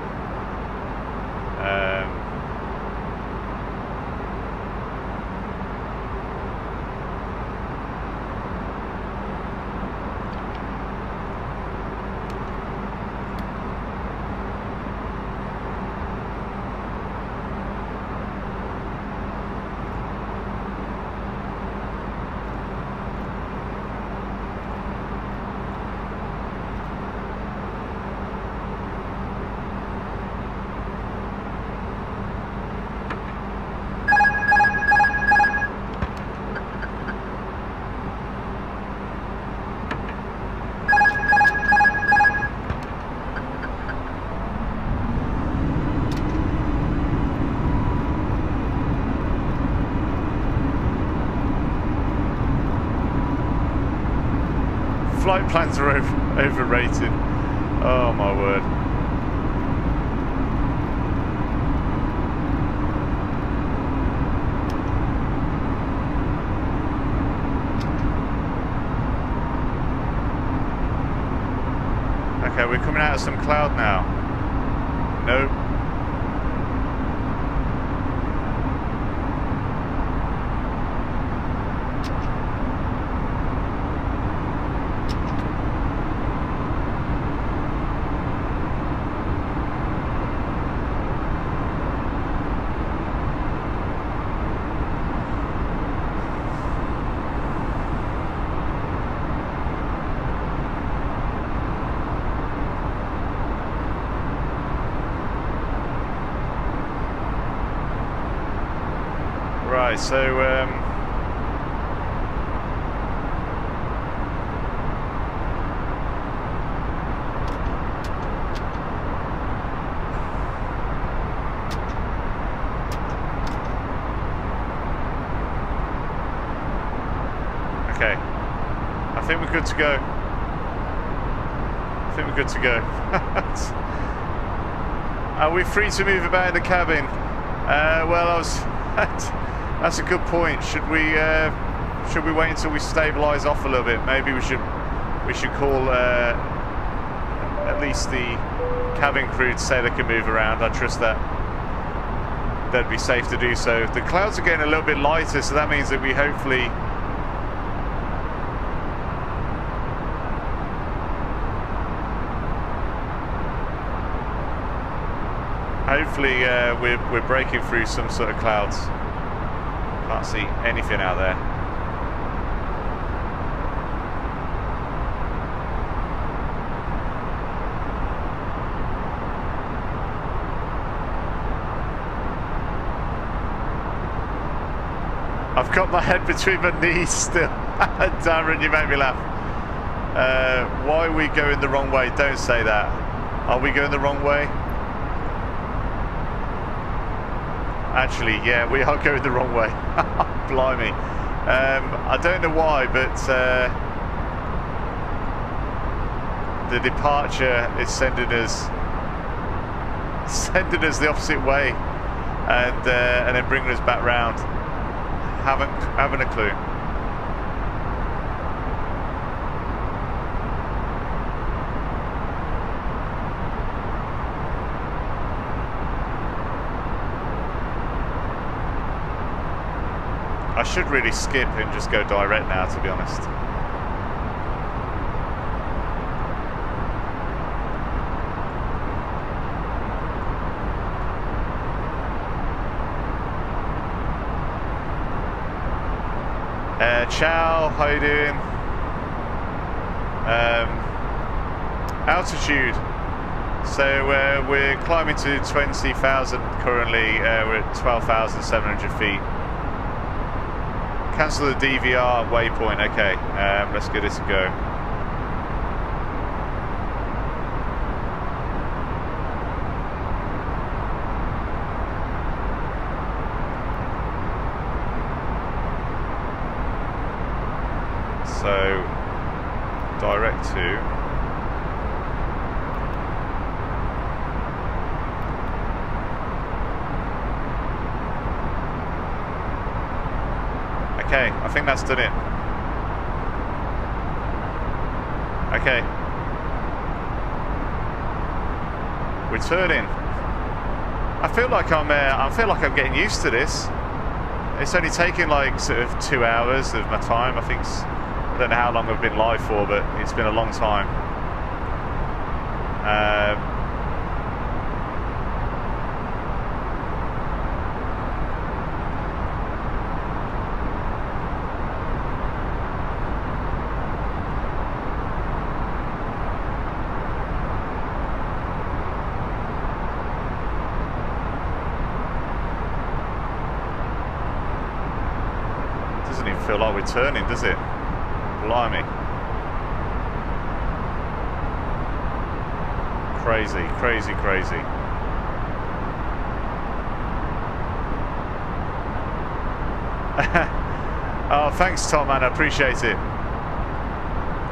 Flight plans are overrated. Oh my word. Okay, we're coming out of some cloud now. Nope. Right, so okay, I think we're good to go. I think we're good to go. Are we free to move about in the cabin? Well, I was. That's a good point. Should we wait until we stabilise off a little bit? Maybe we should call at least the cabin crew to say they can move around. I trust that they'd be safe to do so. The clouds are getting a little bit lighter, so that means that we hopefully we're breaking through some sort of clouds. Can't see anything out there. I've got my head between my knees still. Darren, you make me laugh. Why are we going the wrong way? Don't say that. Are we going the wrong way? Actually, yeah, we are going the wrong way. Blimey. I don't know why, but the departure is sending us the opposite way, and then bringing us back round. Haven't a clue. I should really skip and just go direct now, to be honest. Ciao, how you doing? Altitude. So we're climbing to 20,000 currently. We're at 12,700 feet. Cancel the DVR waypoint. Okay, let's give this a go. So, direct to. Okay, I think that's done it. Okay. We're turning. I feel like I'm getting used to this. It's only taken like sort of 2 hours of my time. I don't know how long I've been live for, but it's been a long time. Doesn't even feel like we're turning, does it? Blimey. Crazy, crazy, crazy. Oh, thanks, Tom, man. I appreciate it.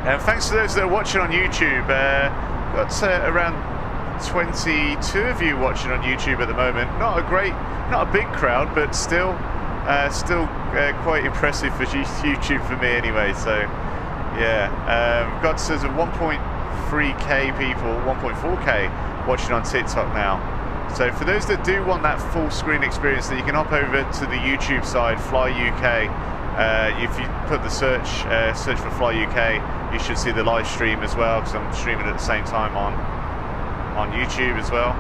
And thanks to those that are watching on YouTube. Got around 22 of you watching on YouTube at the moment. Not a big crowd, but still quite impressive for YouTube for me anyway. So yeah, we've got sort of 1.3k people, 1.4k watching on TikTok now. So for those that do want that full screen experience, that you can hop over to the YouTube side, Fly UK. If you put the search for Fly UK, you should see the live stream as well, because I'm streaming at the same time on YouTube as well.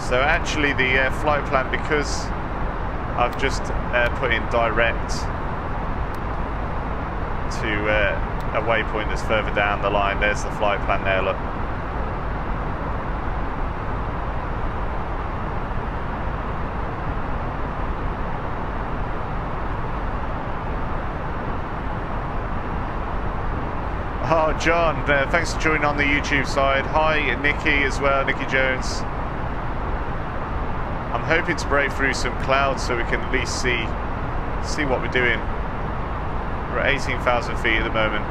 So actually the flight plan, because I've just put in direct to a waypoint that's further down the line. There's the flight plan there, look. Oh, John, thanks for joining on the YouTube side. Hi, Nikki as well, Nikki Jones. I'm hoping to break through some clouds so we can at least see what we're doing. We're at 18,000 feet at the moment.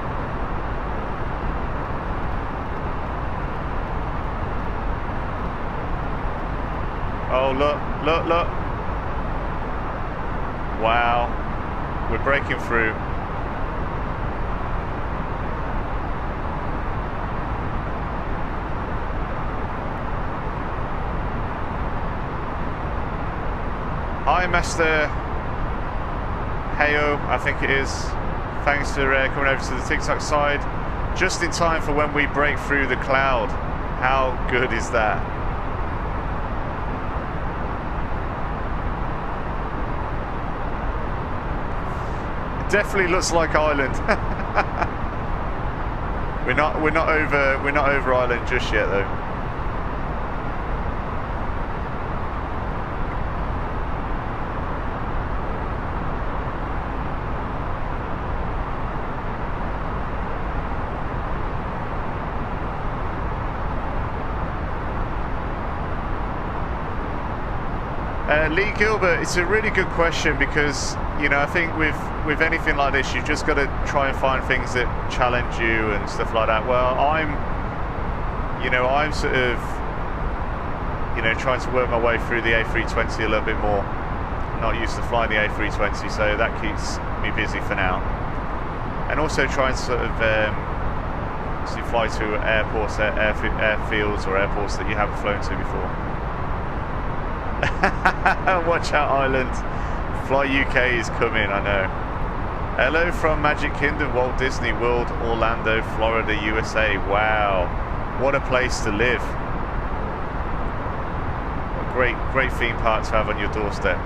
Oh, look. Wow. We're breaking through. Hi, Master Heyo, I think it is. Thanks for coming over to the TikTok side. Just in time for when we break through the cloud. How good is that? It definitely looks like Ireland. we're not over Ireland just yet though. Lee Gilbert, it's a really good question, because I think with anything like this, you've just got to try and find things that challenge you and stuff like that. Well, I'm sort of trying to work my way through the A320 a little bit more. not used to flying the A320, so that keeps me busy for now. And also try and sort of so fly to airports, airfields or airports that you haven't flown to before. Watch out, Ireland. Fly UK is coming, I know. Hello from Magic Kingdom, Walt Disney World, Orlando, Florida, USA. Wow, what a place to live. A great theme park to have on your doorstep.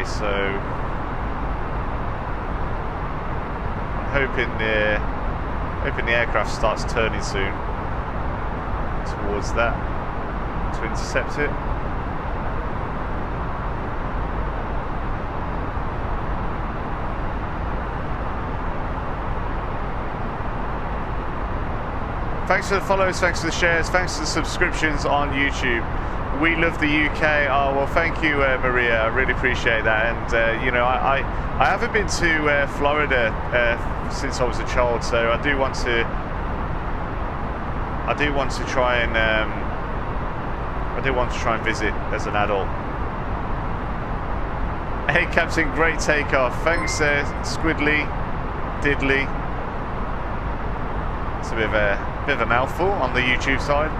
So I'm hoping the aircraft starts turning soon towards that to intercept it. Thanks for the follows, thanks for the shares, thanks for the subscriptions on YouTube. We love the UK. Oh, well, thank you, Maria. I really appreciate that. And you know, I haven't been to Florida since I was a child, so I do want to try and visit as an adult. Hey, Captain, great takeoff. Thanks, Squidly, Diddly. It's a bit of a mouthful on the YouTube side.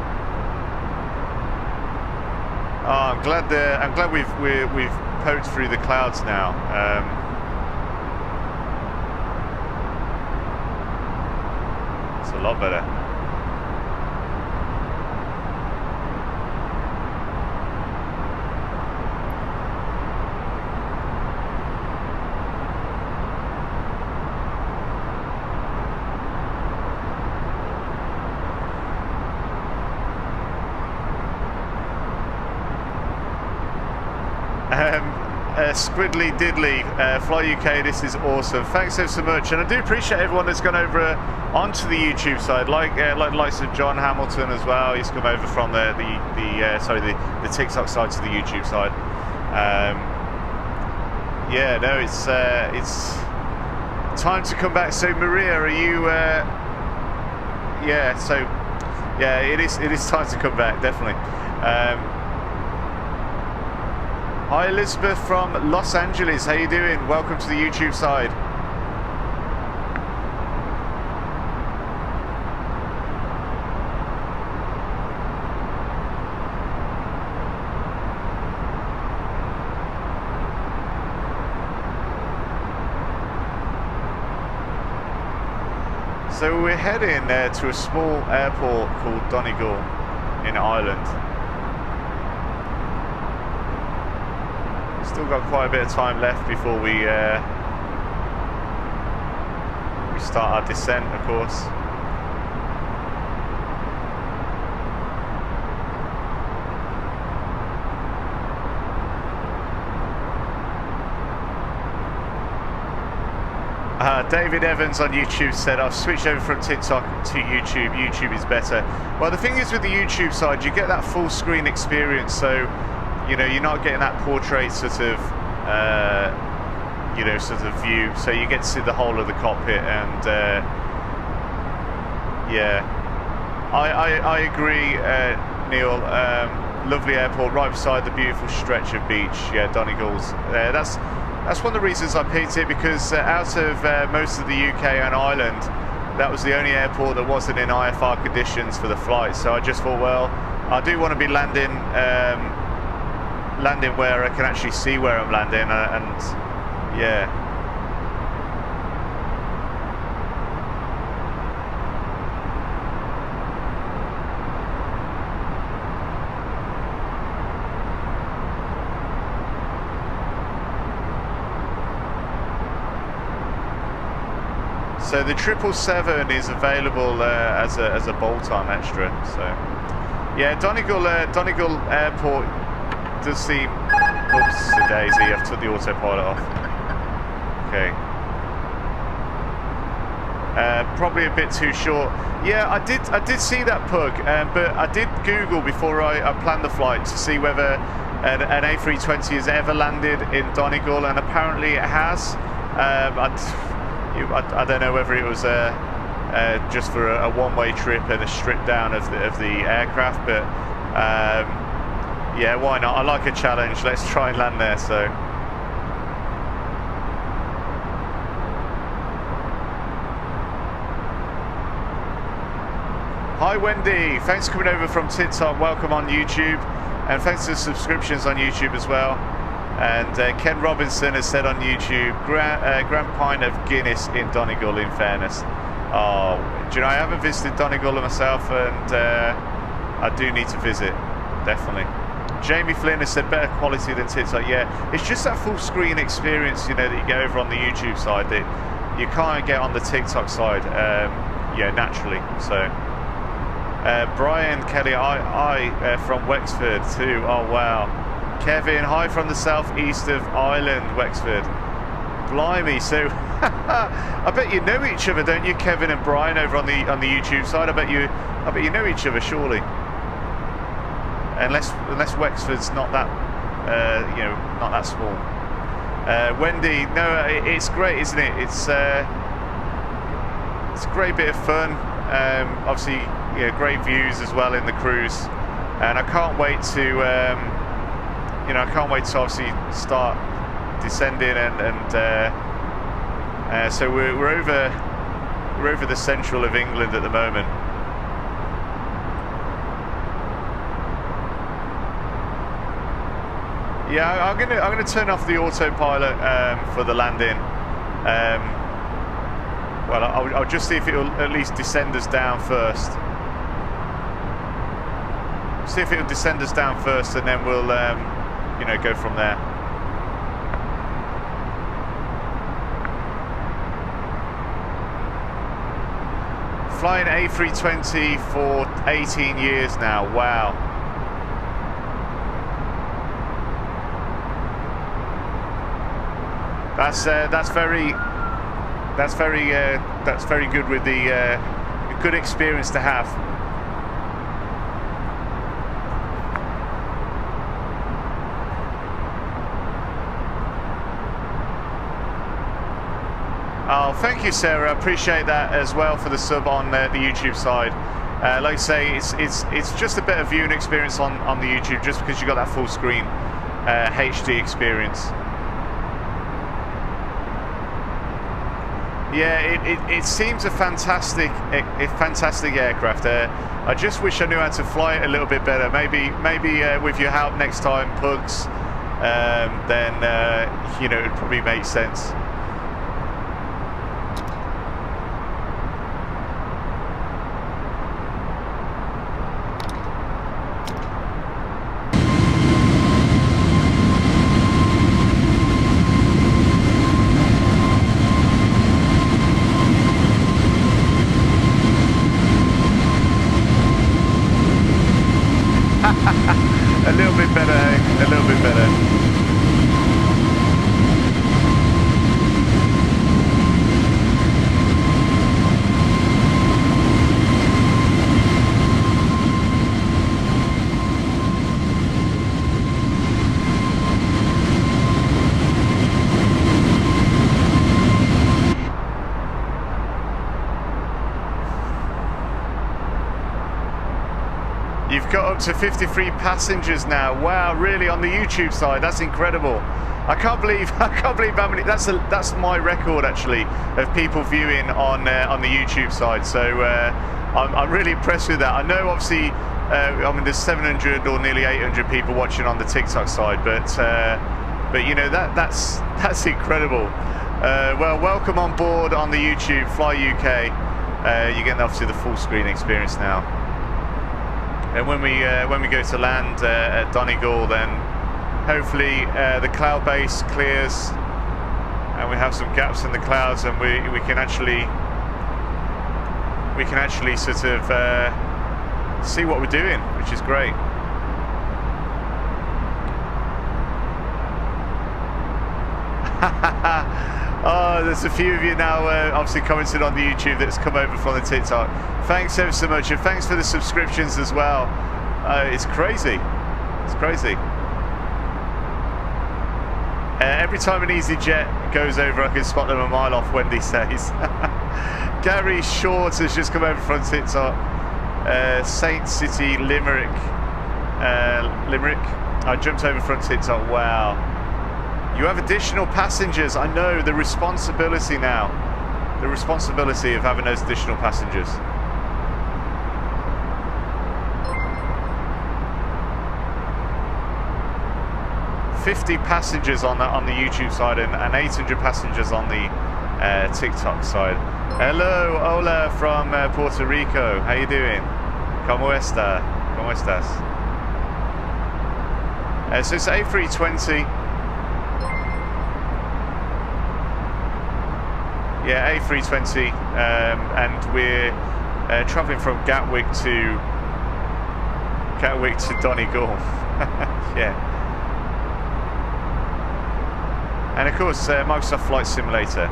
Oh, I'm glad we've poked through the clouds now. It's a lot better. Squidly Diddly, Fly UK, this is awesome. Thanks so much, and I do appreciate everyone that's gone over onto the YouTube side, like the likes of John Hamilton as well. He's come over from the TikTok side to the YouTube side. Yeah, no, it's time to come back. So Maria, are you? Yeah, so yeah, it is time to come back, definitely. Hi Elizabeth from Los Angeles, how you doing? Welcome to the YouTube side. So we're heading to a small airport called Donegal in Ireland. Still got quite a bit of time left before we start our descent, of course. David Evans on YouTube said, I've switched over from TikTok to YouTube. YouTube is better. Well, the thing is with the YouTube side, you get that full screen experience, so you know, you're not getting that portrait sort of, you know, sort of view. So you get to see the whole of the cockpit, and yeah, I agree, Neil. Lovely airport, right beside the beautiful stretch of beach. Yeah, Donegal's. That's one of the reasons I picked it, because out of most of the UK and Ireland, that was the only airport that wasn't in IFR conditions for the flight. So I just thought, well, I do want to be landing where I can actually see where I'm landing, and yeah. So the 777 is available as a bolt-on extra. So yeah, Donegal Airport does seem. Oops, the daisy. I've took the autopilot off. Okay. Probably a bit too short. Yeah, I did see that pug, but I did Google before I planned the flight to see whether an A320 has ever landed in Donegal, and apparently it has. I don't know whether it was just for a one-way trip and a strip down of the aircraft, but yeah, why not? I like a challenge. Let's try and land there. So. Hi Wendy, thanks for coming over from TikTok. Welcome on YouTube, and thanks to the subscriptions on YouTube as well. And Ken Robinson has said on YouTube, Grand Pint of Guinness in Donegal, in fairness. Oh, do you know, I haven't visited Donegal myself, and I do need to visit, definitely. Jamie Flynn has said better quality than TikTok. Yeah, it's just that full screen experience, you know, that you get over on the YouTube side that you can't get on the TikTok side, yeah, naturally. So. Brian Kelly, I from Wexford too. Oh wow. Kevin, hi from the southeast of Ireland, Wexford. Blimey, so I bet you know each other, don't you, Kevin and Brian, over on the YouTube side? I bet you know each other, surely. Unless Wexford's not that you know, not that small. Wendy, no, it's great, isn't it? It's a great bit of fun. Obviously, yeah, great views as well in the cruise, and I can't wait to, you know, I can't wait to obviously start descending, and so we're over the central of England at the moment. Yeah, I'm gonna turn off the autopilot for the landing. Well, I'll just see if it will at least descend us down first. See if it will descend us down first, and then we'll, you know, go from there. Flying A320 for 18 years now. Wow. That's very good with the a good experience to have. Oh, thank you, Sarah. I appreciate that as well for the sub on the YouTube side. Like I say, it's just a better viewing experience on the YouTube, just because you got that full screen HD experience. Yeah, it seems a fantastic aircraft. I just wish I knew how to fly it a little bit better. Maybe with your help next time, Pugs, then you know, it would probably make sense. A little bit better, eh? A little bit better. You've got up to 53 passengers now. Wow, really, on the YouTube side? That's incredible. I can't believe how many. That's my record actually of people viewing on the YouTube side. So I'm really impressed with that. I know obviously, I mean, there's 700 or nearly 800 people watching on the TikTok side, but you know, that's incredible. Well, welcome on board on the YouTube Fly UK. You're getting obviously the full screen experience now. And when we go to land at Donegal, then hopefully the cloud base clears, and we have some gaps in the clouds, and we can actually sort of see what we're doing, which is great. Oh, there's a few of you now obviously commented on the YouTube that's come over from the TikTok. Thanks ever so much, and thanks for the subscriptions as well. It's crazy. It's crazy. Every time an EasyJet goes over, I can spot them a mile off, Wendy says. Gary Short has just come over from TikTok. Saint City, Limerick. Limerick. I jumped over from TikTok. Wow. You have additional passengers. I know, the responsibility now. The responsibility of having those additional passengers. $50 passengers on the YouTube side and 800 passengers on the TikTok side. Hello, Ola from Puerto Rico. How you doing? ¿Cómo está? ¿Cómo estás? So it's A320. Yeah, A320, and we're travelling from Gatwick to Donegal. Yeah. And of course, Microsoft Flight Simulator.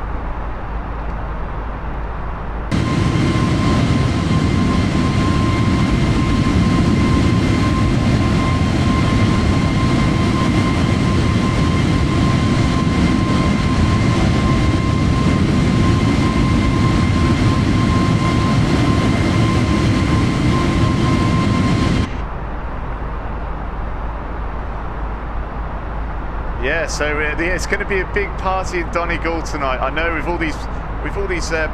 Yeah, so it's going to be a big party in Donegal tonight. I know, with all these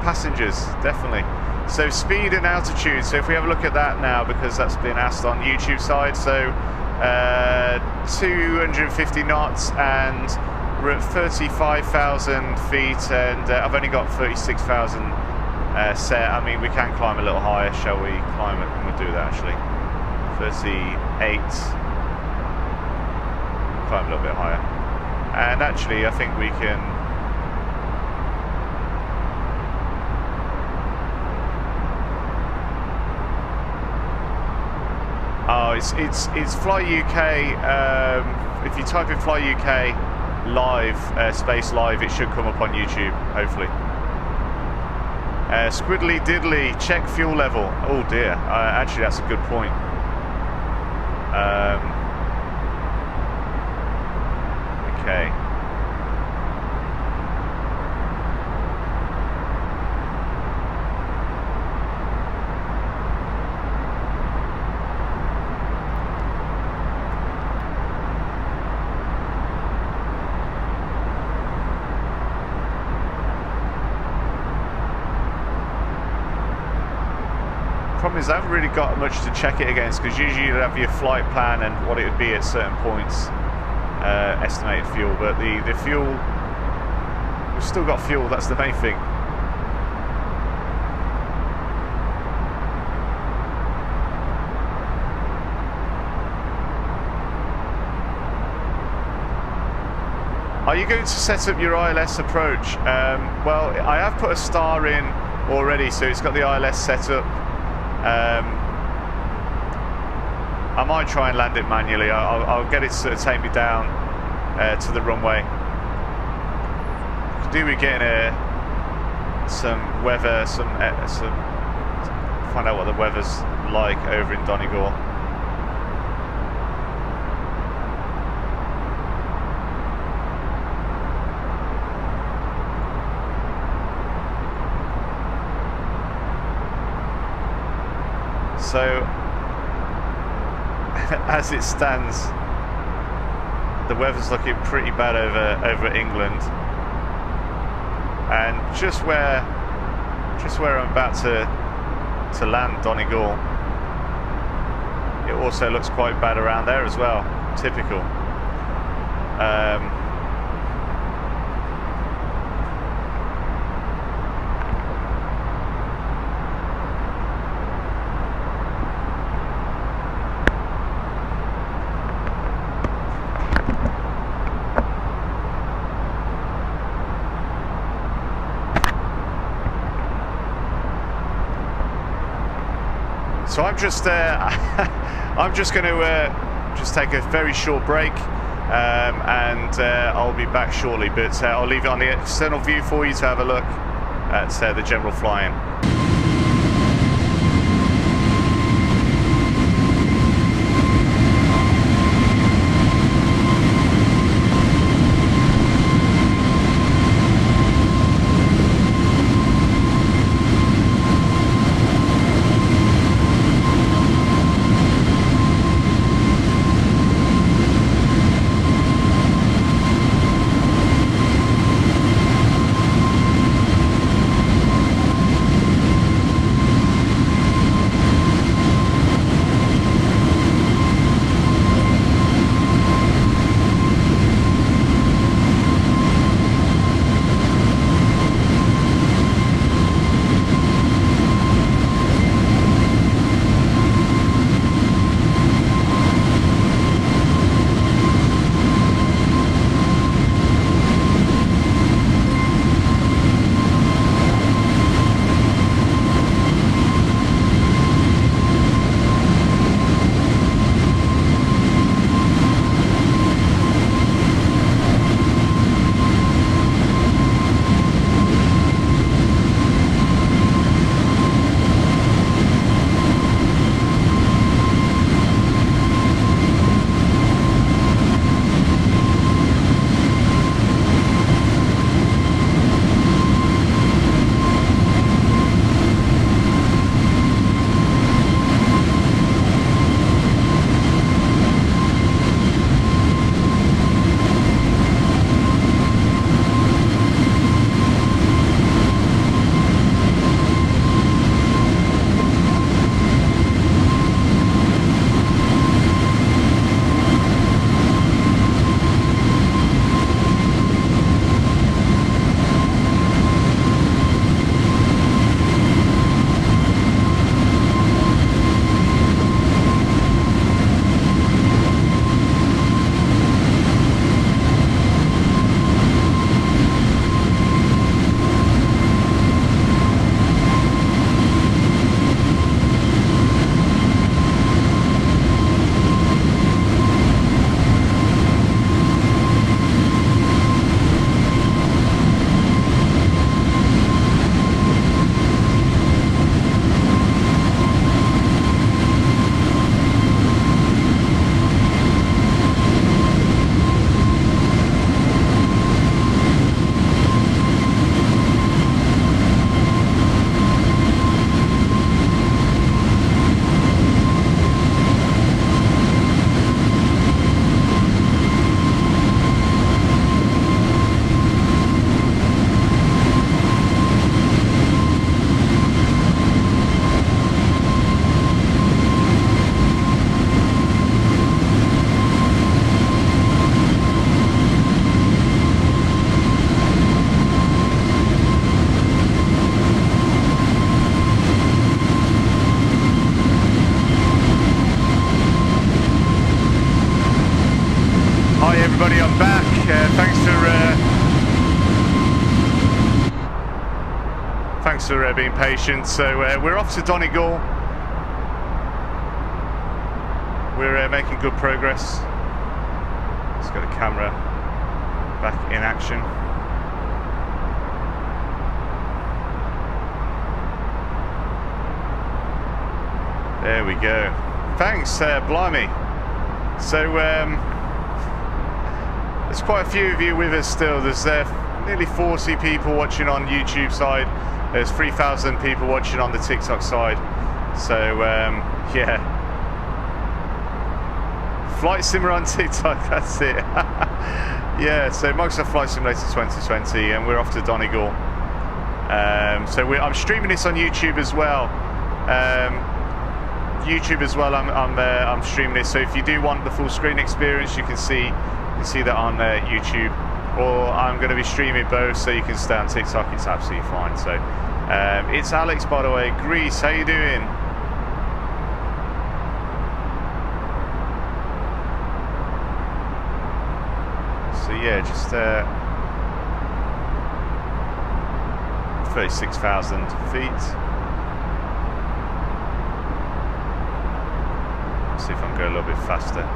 passengers, definitely. So speed and altitude. So if we have a look at that now, because that's been asked on YouTube side. So 250 knots, and we're at 35,000 feet, and I've only got 36,000 set. I mean, we can climb a little higher. Shall we climb it? And we'll do that actually. 38. Climb a little bit higher. And actually, I think we can. Oh, it's Fly UK. If you type in Fly UK live, space live, it should come up on YouTube, hopefully. Squiddly diddly, check fuel level. Oh dear, actually that's a good point. Okay. Problem is, I haven't really got much to check it against, because usually you'd have your flight plan and what it would be at certain points. Estimated fuel, but the fuel, we've still got fuel, that's the main thing. Are you going to set up your ILS approach? Well, I have put a star in already, so it's got the ILS set up. I might try and land it manually. I'll get it to sort of take me down to the runway. Could do with getting some weather, find out what the weather's like over in Donegal. So, as it stands, the weather's looking pretty bad over England, and just where I'm about to land Donegal, it also looks quite bad around there as well. Typical. So I'm just going to just take a very short break. and I'll be back shortly, but I'll leave it on the external view for you to have a look at the general flying. Everybody, I'm back. Thanks for being patient. So we're off to Donegal. We're making good progress. Let's get the camera back in action. There we go. Thanks, blimey. So there's quite a few of you with us still. There's nearly 40 people watching on YouTube side. There's 3,000 people watching on the TikTok side. So yeah, Flight Simmer on TikTok, that's it. Yeah, so Microsoft Flight Simulator 2020, and we're off to Donegal. So I'm streaming this on YouTube as well. I'm streaming this. So if you do want the full screen experience, you can see that on YouTube. Or I'm going to be streaming both, so you can stay on TikTok. It's absolutely fine. So it's Alex, by the way. Greece, how you doing? So yeah, just 36,000 feet. See if I can go a little bit faster.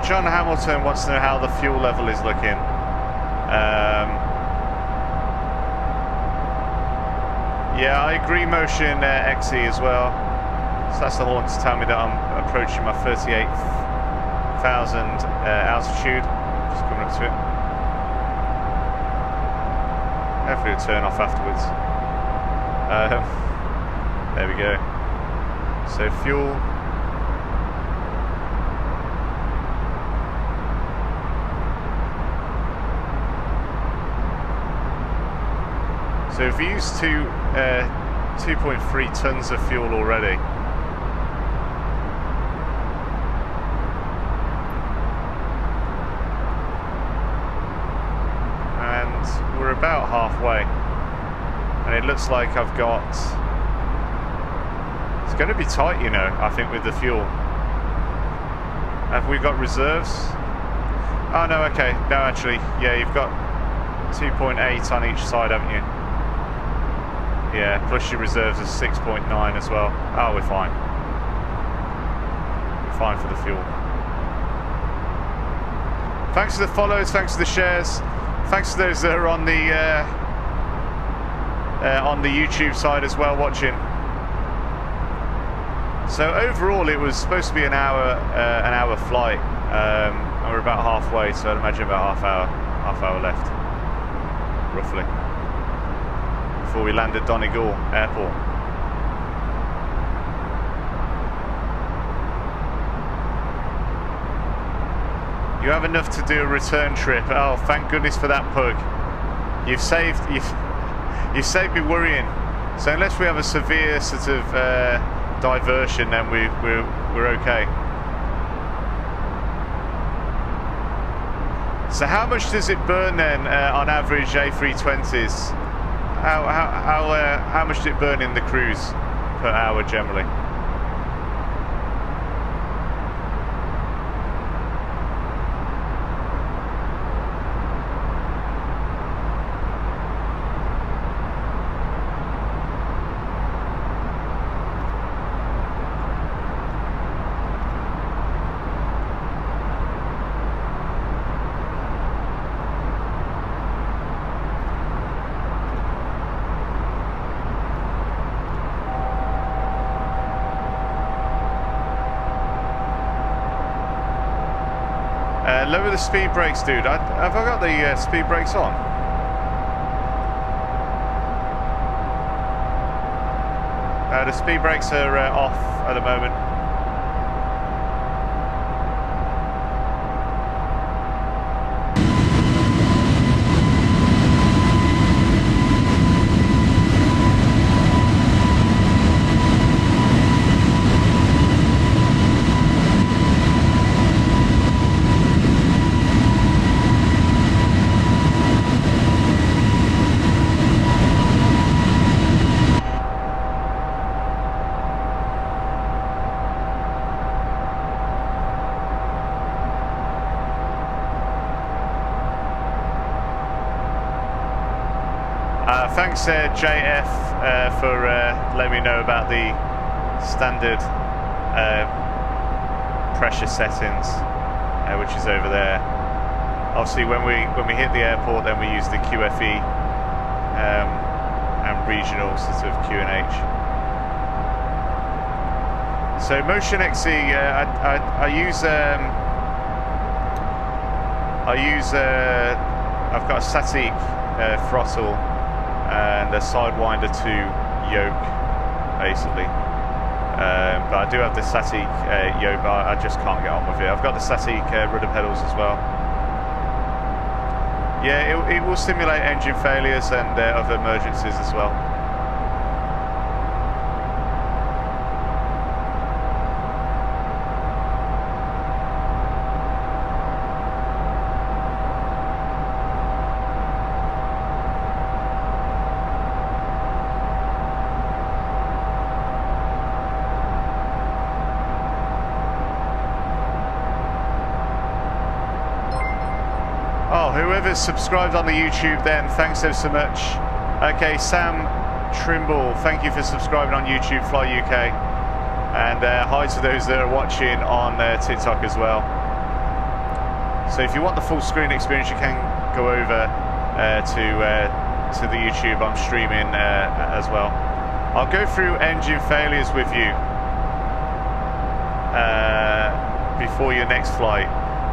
John Hamilton wants to know how the fuel level is looking. Yeah, I agree, Motion XE as well. So that's the horn to tell me that I'm approaching my 38,000 altitude. Just coming up to it. Hopefully it'll turn off afterwards. There we go. So fuel. So we've used 2.3 tons of fuel already. And we're about halfway. And it looks like I've got... It's going to be tight, you know, I think, with the fuel. Have we got reserves? Oh, no, okay. No, actually, yeah, you've got 2.8 on each side, haven't you? Yeah, plus your reserves is 6.9 as well. Oh, we're fine. We're fine for the fuel. Thanks for the follows, thanks for the shares. Thanks to those that are on the YouTube side as well watching. So overall it was supposed to be an hour flight, and we're about halfway, so I'd imagine about half hour left, roughly, before we land at Donegal Airport. You have enough to do a return trip. Oh, thank goodness for that, Pug. You've saved me worrying. So unless we have a severe sort of diversion, then we're okay. So how much does it burn then on average A320s? How much did it burn in the cruise per hour generally? Lower the speed brakes, dude. Have I got the speed brakes on? The speed brakes are off at the moment. Thanks JF for letting me know about the standard pressure settings, which is over there. Obviously when we hit the airport, then we use the QFE and regional sort of QNH. So Motion XE, I've got a static throttle and a Sidewinder 2 yoke, basically. But I do have the static yoke, but I just can't get on with it. I've got the static rudder pedals as well. Yeah, it will simulate engine failures and other emergencies as well. Whoever's subscribed on the YouTube, then thanks ever so much. Okay, Sam Trimble, thank you for subscribing on YouTube, Fly UK, and hi to those that are watching on TikTok as well. So if you want the full screen experience, you can go over to the YouTube. I'm streaming as well. I'll go through engine failures with you before your next flight.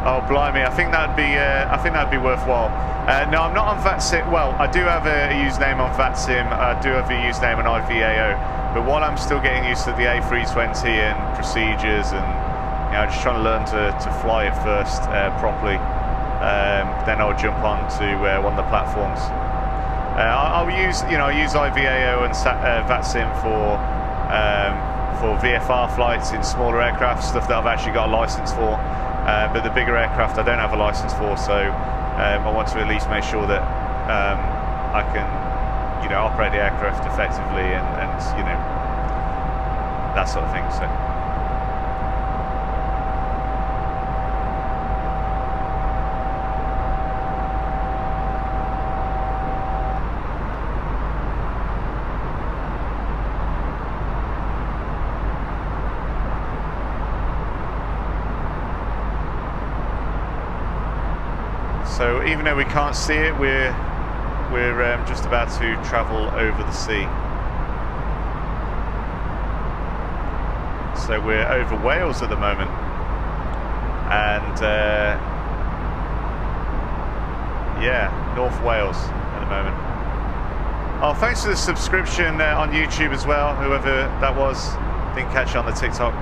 Oh blimey, I think that'd be worthwhile. No, I'm not on VATSIM. Well, I do have a username on VATSIM. I do have a username on IVAO. But while I'm still getting used to the A320 and procedures, and just trying to learn to fly it first properly, then I'll jump on to one of the platforms. I'll use IVAO and VATSIM for VFR flights in smaller aircraft, stuff that I've actually got a license for. But the bigger aircraft I don't have a license for, so I want to at least make sure that I can, operate the aircraft effectively and that sort of thing. So. So even though we can't see it, we're just about to travel over the sea. So we're over Wales at the moment, and yeah, North Wales at the moment. Oh, thanks for the subscription on YouTube as well, whoever that was. Didn't catch it on the TikTok.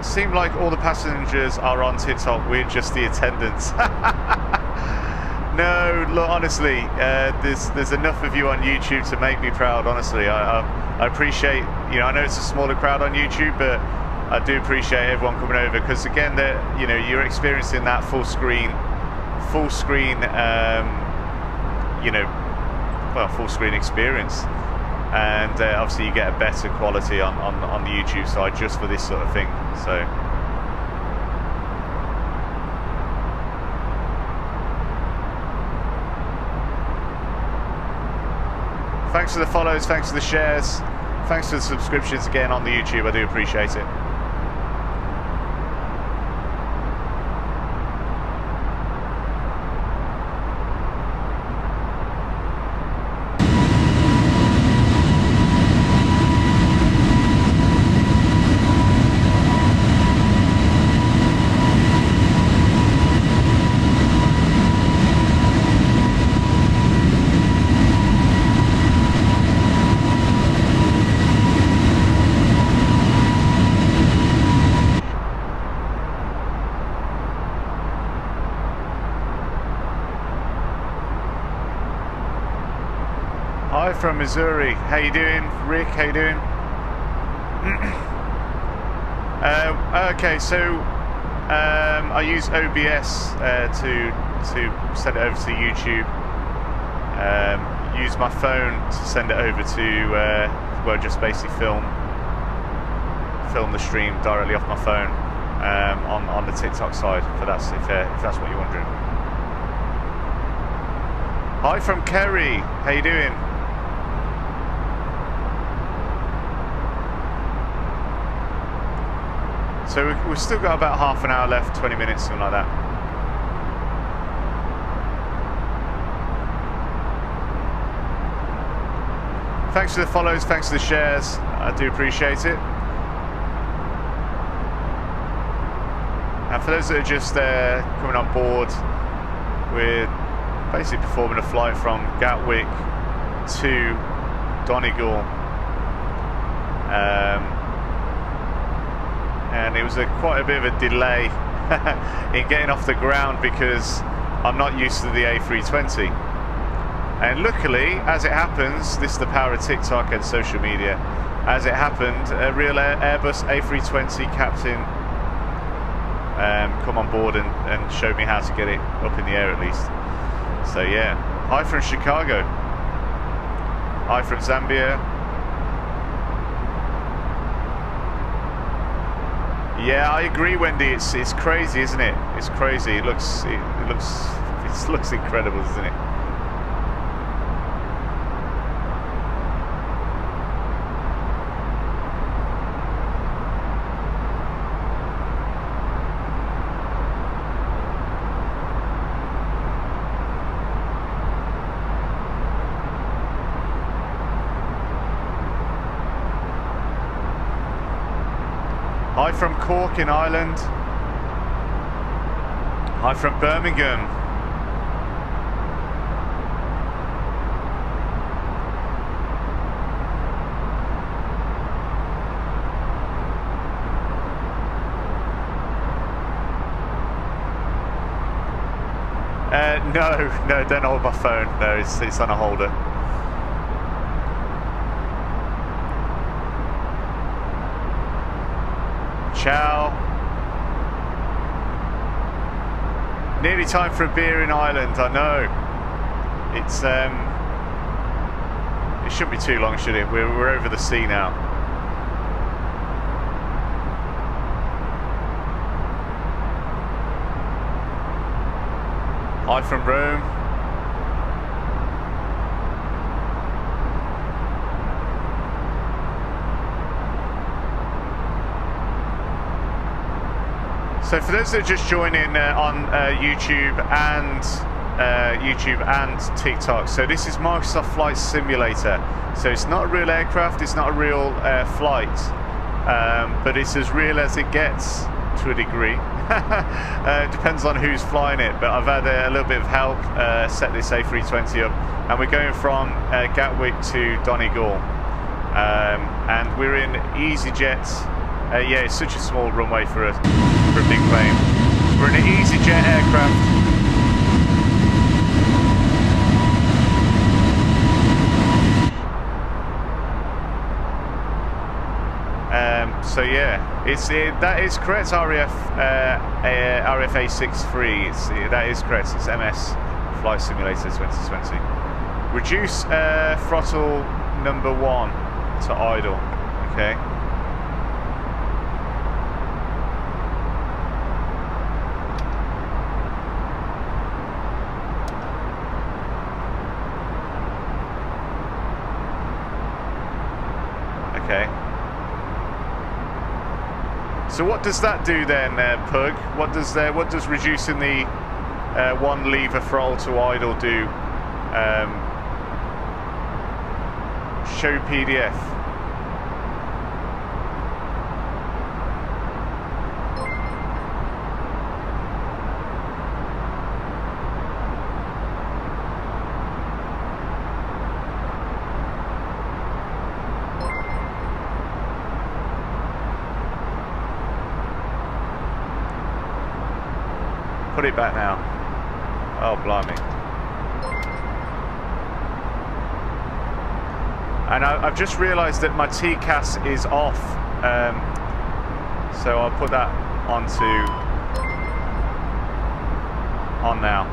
Seemed like all the passengers are on TikTok, we're just the attendants. No, look, honestly, there's enough of you on YouTube to make me proud, honestly. I appreciate, I know it's a smaller crowd on YouTube, but I do appreciate everyone coming over, because again, you're experiencing that full screen, full screen experience. And obviously you get a better quality on the YouTube side just for this sort of thing. So thanks for the follows, thanks for the shares, thanks for the subscriptions again on the YouTube. I do appreciate it. Hi from Missouri. How you doing, Rick? How you doing? Okay, so I use OBS to send it over to YouTube. Use my phone to send it over to just basically film the stream directly off my phone on the TikTok side. If that's what you're wondering. Hi from Kerry. How you doing? So we've still got about half an hour left, 20 minutes, something like that. Thanks for the follows, thanks for the shares, I do appreciate it. And for those that are just coming on board, we're basically performing a flight from Gatwick to Donegal. And it was quite a bit of a delay in getting off the ground because I'm not used to the A320. And luckily, as it happens, this is the power of TikTok and social media, as it happened, a real Airbus A320 captain come on board and showed me how to get it up in the air at least. So yeah, hi from Chicago, hi from Zambia. Yeah, I agree, Wendy. It's crazy, isn't it? It's crazy. It looks incredible, doesn't it? Hi from Cork in Ireland. Hi from Birmingham. No, don't hold my phone. No, it's on a holder. Ciao. Nearly time for a beer in Ireland, I know. It's it shouldn't be too long, should it? We're over the sea now. Hi from Rome. So for those that are just joining on YouTube and TikTok, so this is Microsoft Flight Simulator. So it's not a real aircraft, it's not a real flight, but it's as real as it gets to a degree. Depends on who's flying it, but I've had a little bit of help set this A320 up, and we're going from Gatwick to Donegal, and we're in EasyJet. Yeah, it's such a small runway for a big plane. We're in an EasyJet aircraft. So yeah, that is correct. RFA63. That is correct. It's MS Flight Simulator 2020. Reduce throttle number 1 to idle. Okay. Okay. So what does that do then, Pug? What does reducing the one lever throttle to idle do? Show PDF. Put it back now. Oh, blimey. And I've just realised that my TCAS is off. So I'll put that on now.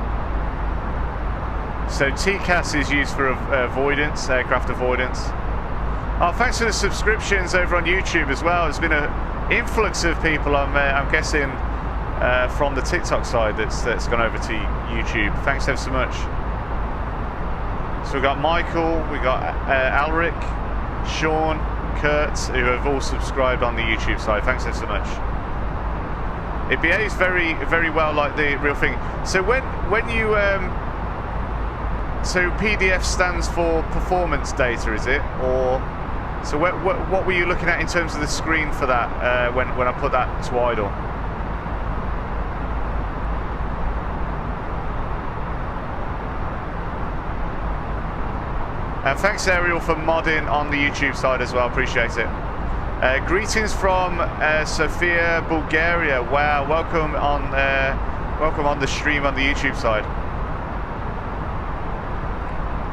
So TCAS is used for avoidance, aircraft avoidance. Oh, thanks for the subscriptions over on YouTube as well. There's been an influx of people, I'm guessing, from the TikTok side that's gone over to YouTube. Thanks ever so much. So we've got Michael, we've got Alric, Sean, Kurt, who have all subscribed on the YouTube side. Thanks ever so much. It behaves very, very well like the real thing. So when you so PDF stands for performance data, is it? Or so what were you looking at in terms of the screen for that when I put that to idle? Thanks Ariel for modding on the YouTube side as well, appreciate it. Greetings from Sofia, Bulgaria. Wow, welcome on the stream on the YouTube side.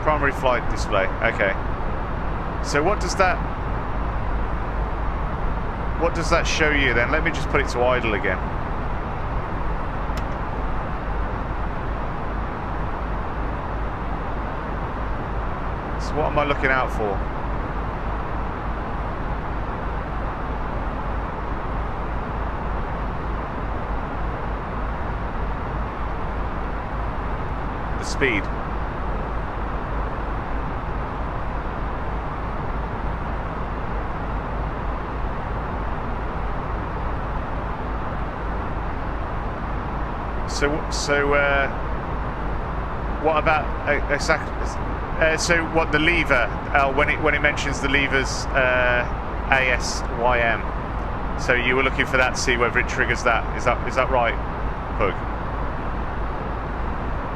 Primary flight display, okay. So what does that show you then? Let me just put it to idle again. So what am I looking out for? The speed. So what about exactly? So what the lever? When it mentions the levers ASYM. So you were looking for that to see whether it triggers that. Is that right, Pug?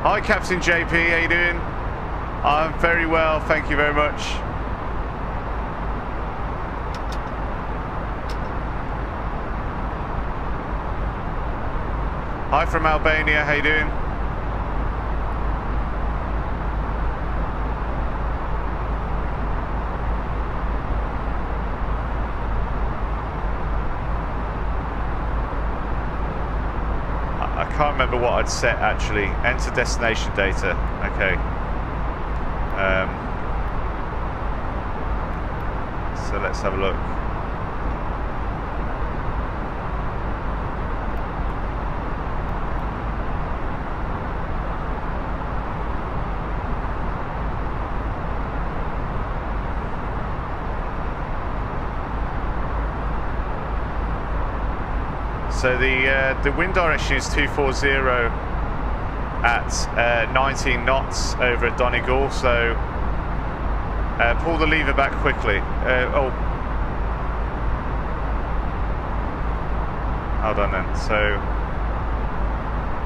Hi, Captain JP. How you doing? I'm very well, thank you very much. Hi from Albania. How you doing? I can't remember what I'd set actually. Enter destination data. Okay. So let's have a look. So the wind direction is 240 at 19 knots over at Donegal. So pull the lever back quickly. Hold on then. So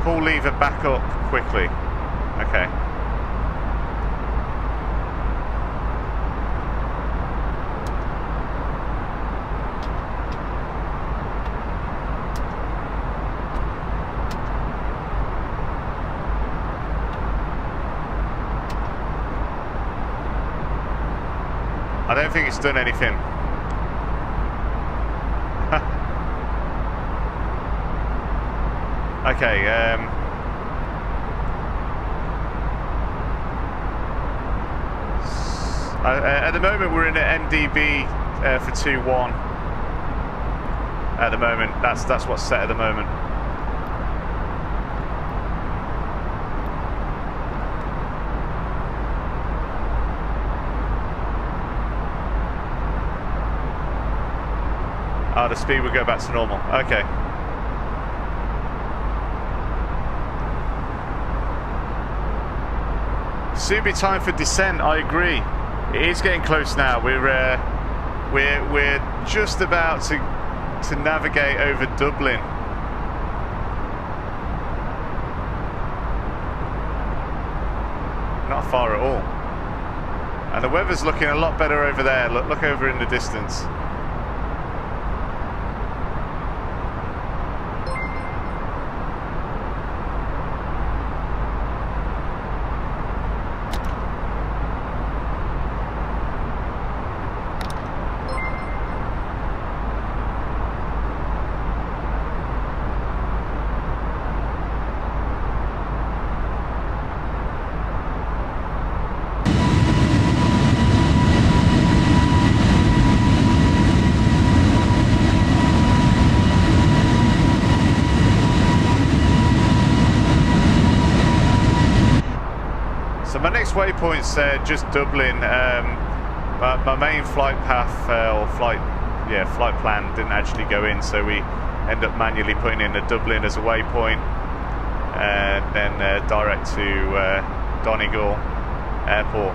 pull lever back up quickly. Okay. I don't think it's done anything. Okay, at the moment we're in an MDB for 2-1. At the moment, that's what's set at the moment. The speed will go back to normal. Okay. Soon be time for descent. I agree. It is getting close now. We're just about to navigate over Dublin. Not far at all. And the weather's looking a lot better over there. Look over in the distance. Waypoint's just Dublin. My main flight path flight plan didn't actually go in, so we end up manually putting in a Dublin as a waypoint, and then direct to Donegal Airport.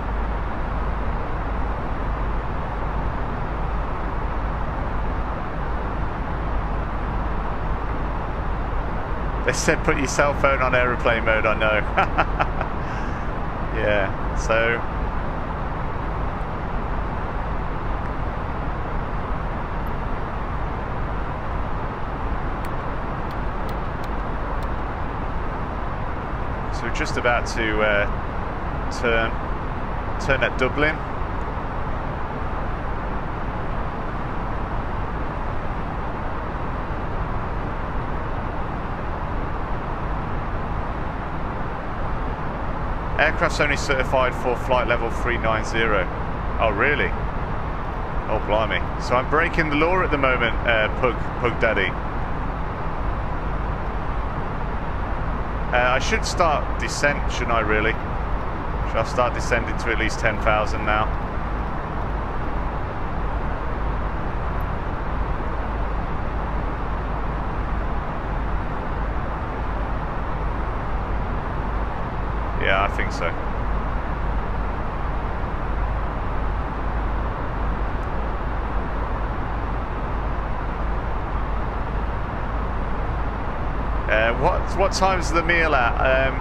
They said put your cell phone on aeroplane mode. I know. Yeah, so we're just about to turn at Dublin. Aircraft's only certified for flight level 390. Oh, really? Oh, blimey. So I'm breaking the law at the moment, Pug Daddy. I should start descent, shouldn't I, really? Should I start descending to at least 10,000 now? Yeah, I think so. What time's the meal at?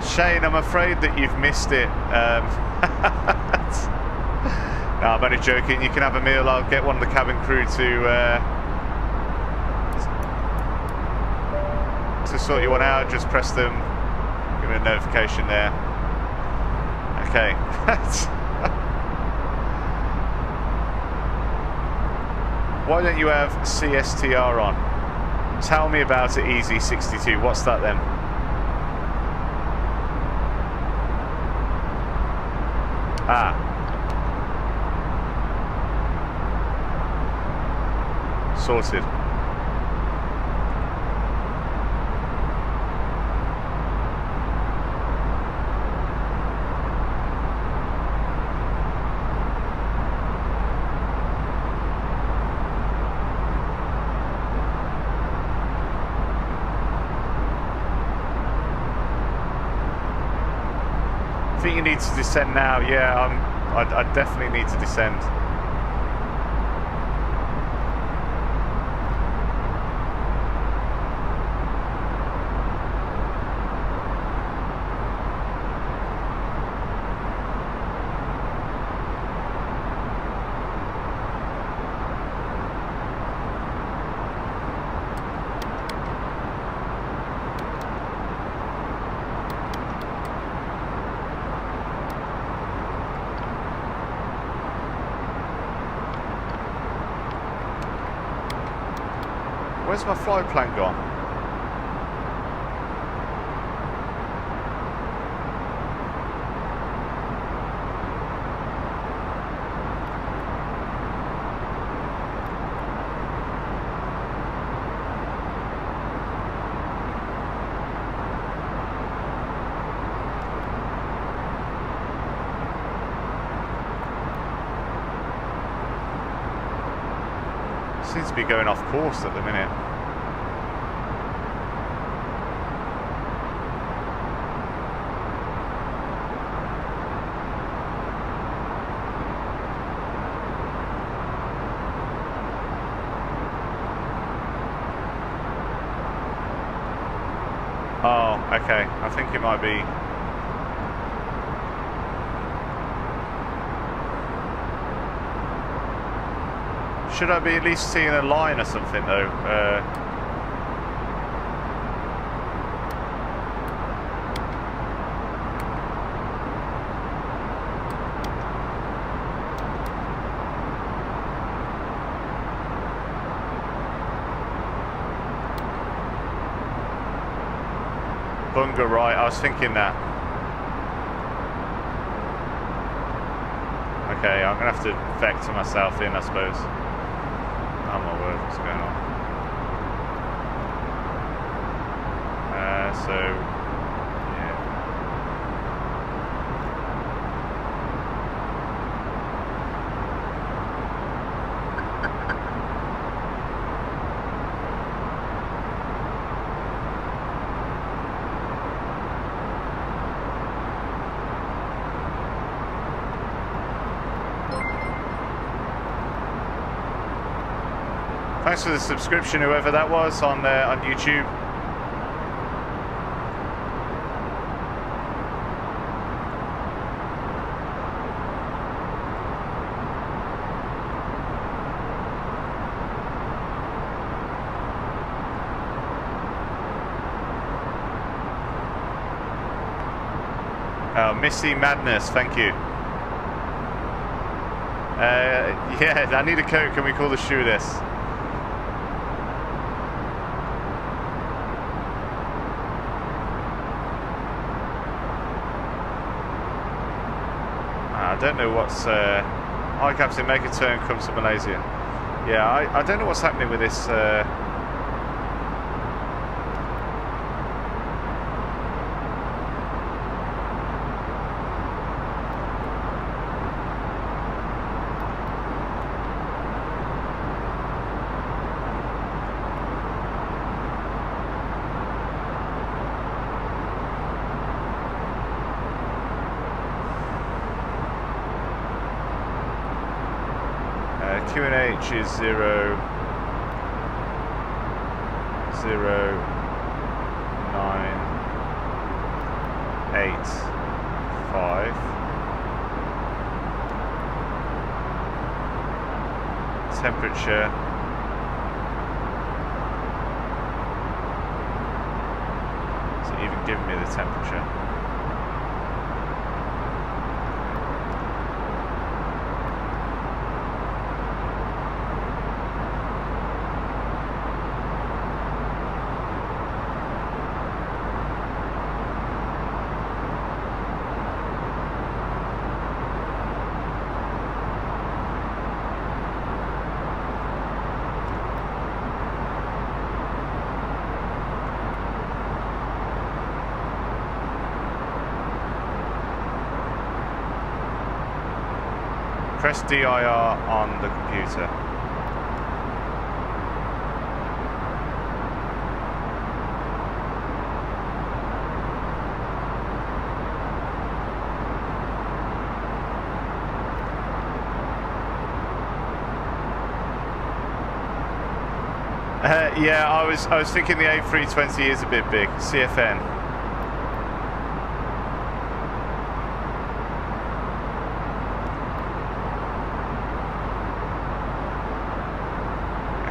Shane, I'm afraid that you've missed it. No, I'm only joking. You can have a meal. I'll get one of the cabin crew to sort you one out. Just press them. Give me a notification there. Okay. Why don't you have CSTR on? Tell me about it, Easy62. What's that then? Ah. Sorted. I think you need to descend now. Yeah, I definitely need to descend. Where's my flight plan gone? Seems to be going off course at the minute. Oh, okay. I think it might be. Should I be at least seeing a line or something though? Bunga, right, I was thinking that. Okay, I'm going to have to vector myself in, I suppose. Oh my word, what's going on? So, yeah. Thanks for the subscription, whoever that was on YouTube. Oh, Missy Madness, thank you. Yeah, I need a coat. Can we call the stewardess? I don't know what's... Hi Captain, make a turn, come to Malaysia. Yeah, I don't know what's happening with this... QNH is 0, 0, 985. Temperature. Is it even giving me the temperature? Press DIR on the computer. Yeah, I was thinking the A320 is a bit big. CFN.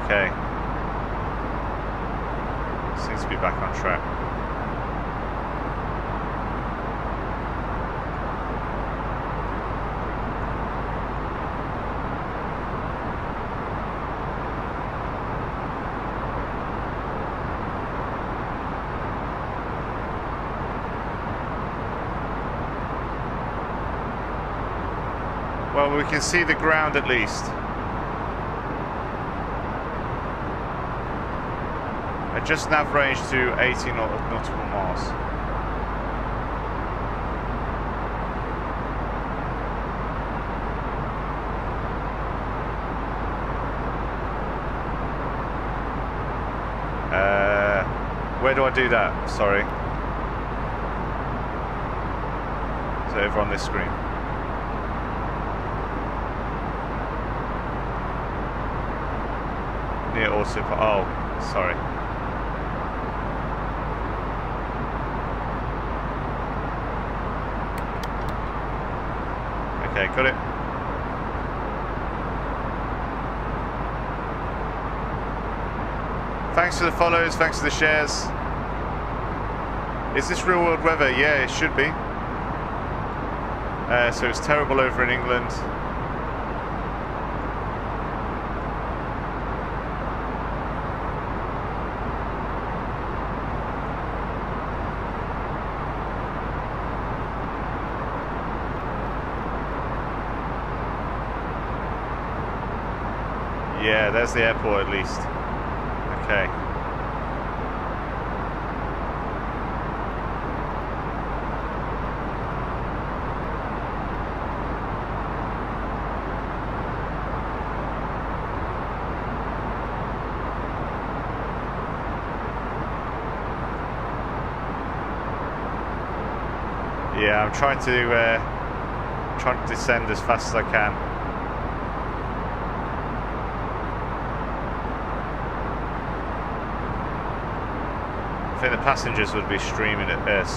Okay. Seems to be back on track. Well, we can see the ground at least. Adjust nav range to 80 nautical miles. Where do I do that? Sorry. Is it over on this screen? Near auto. Oh, sorry. Okay, got it. Thanks for the follows, thanks for the shares. Is this real world weather? Yeah, it should be. So it's terrible over in England. Yeah, there's the airport at least. Okay. Yeah, I'm trying to descend as fast as I can. I think the passengers would be screaming at this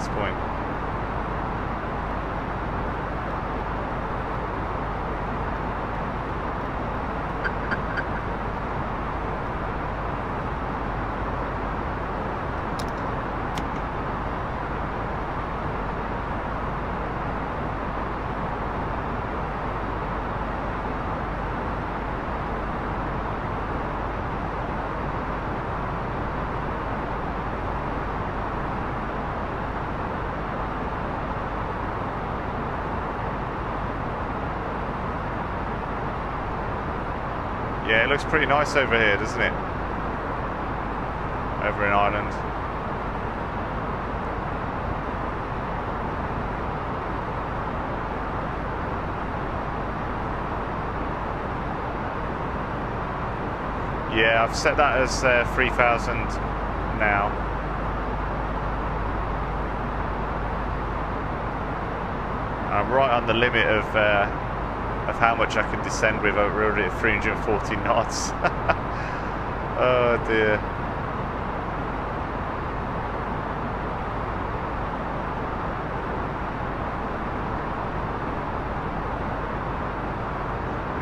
point. Yeah, it looks pretty nice over here, doesn't it? Over in Ireland. Yeah, I've set that as 3,000 now. I'm right on the limit of how much I can descend with. We're already at 340 knots. Oh dear.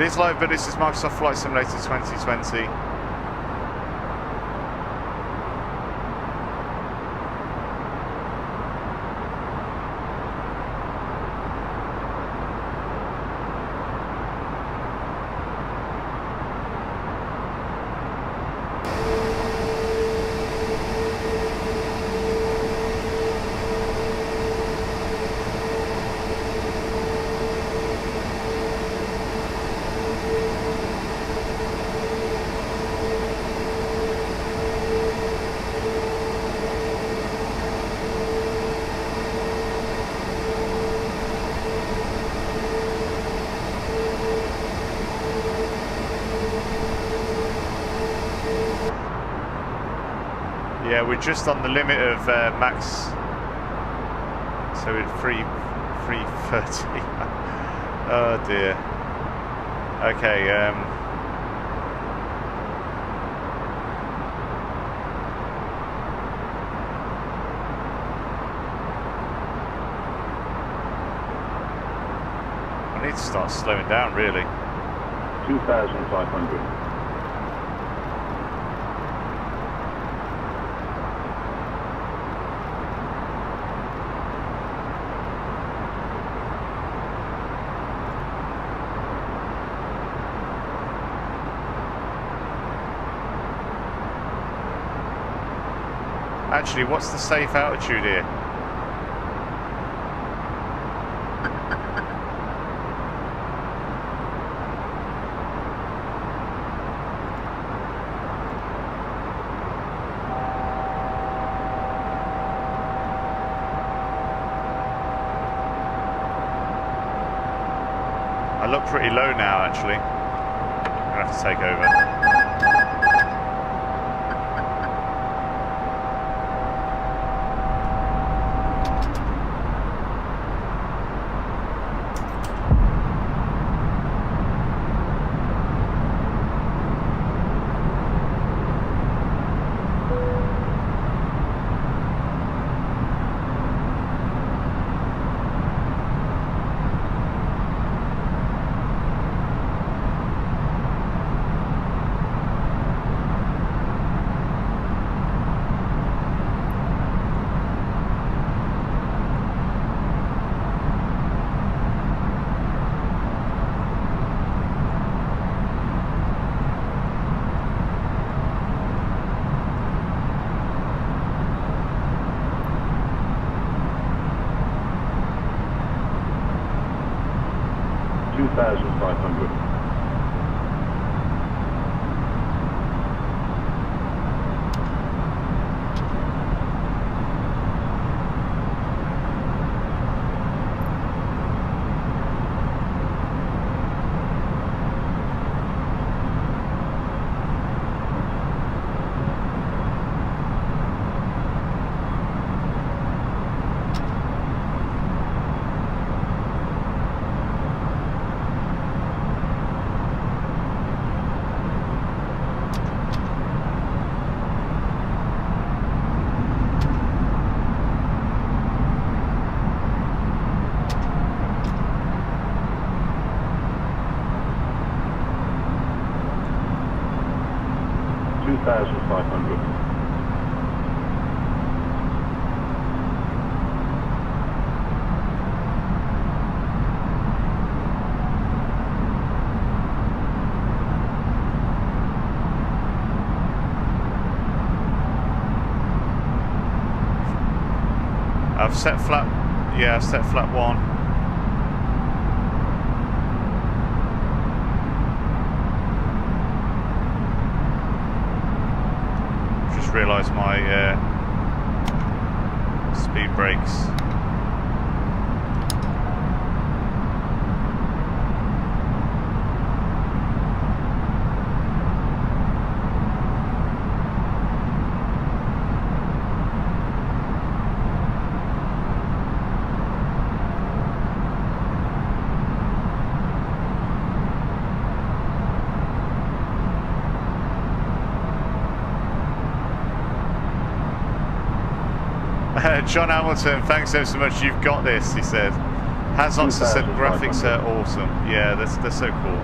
It is live, but this is Microsoft Flight Simulator 2020. Yeah, we're just on the limit of max, so it's 330. Oh dear. Okay. I need to start slowing down, really. 2,500. Actually, what's the safe altitude here? I look pretty low now, actually. I'm gonna have to take over. I've set flat, yeah, I've set flat 1. Just realised my speed brakes. John Hamilton, thanks ever so much. You've got this, he said. Hans Oxford said graphics are awesome. Yeah, they're so cool.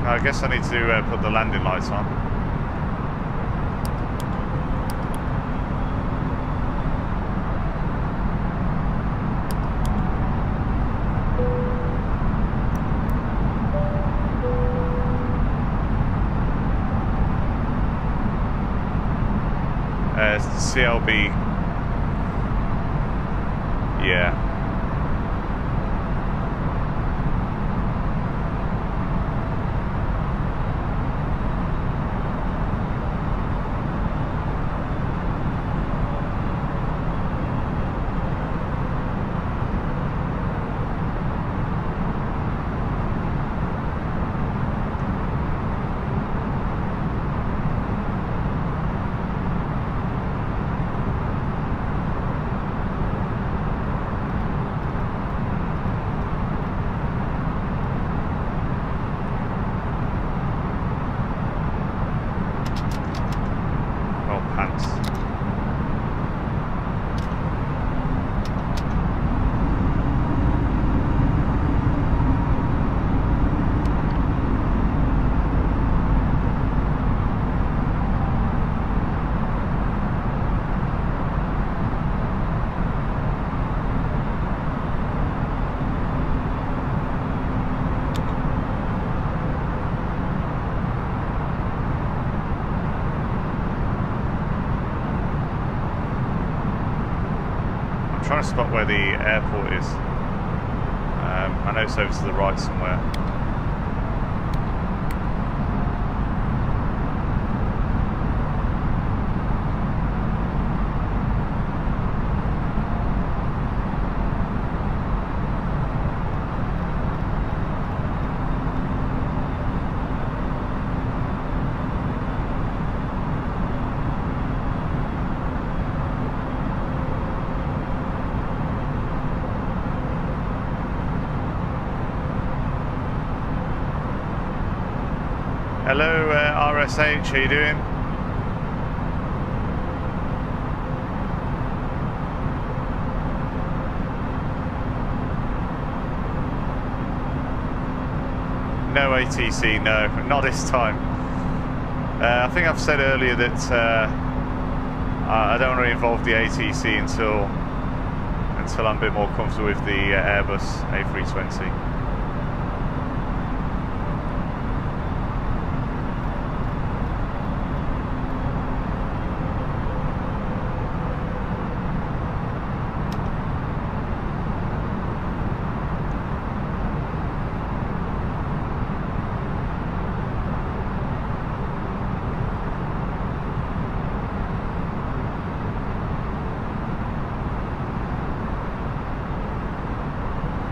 I guess I need to put the landing lights on. CLB. Yeah. Trying to spot where the airport is. I know it's over to the right somewhere. Hello, RSH, how you doing? No ATC, no, not this time. I think I've said earlier that I don't want to involve the ATC until I'm a bit more comfortable with the Airbus A320.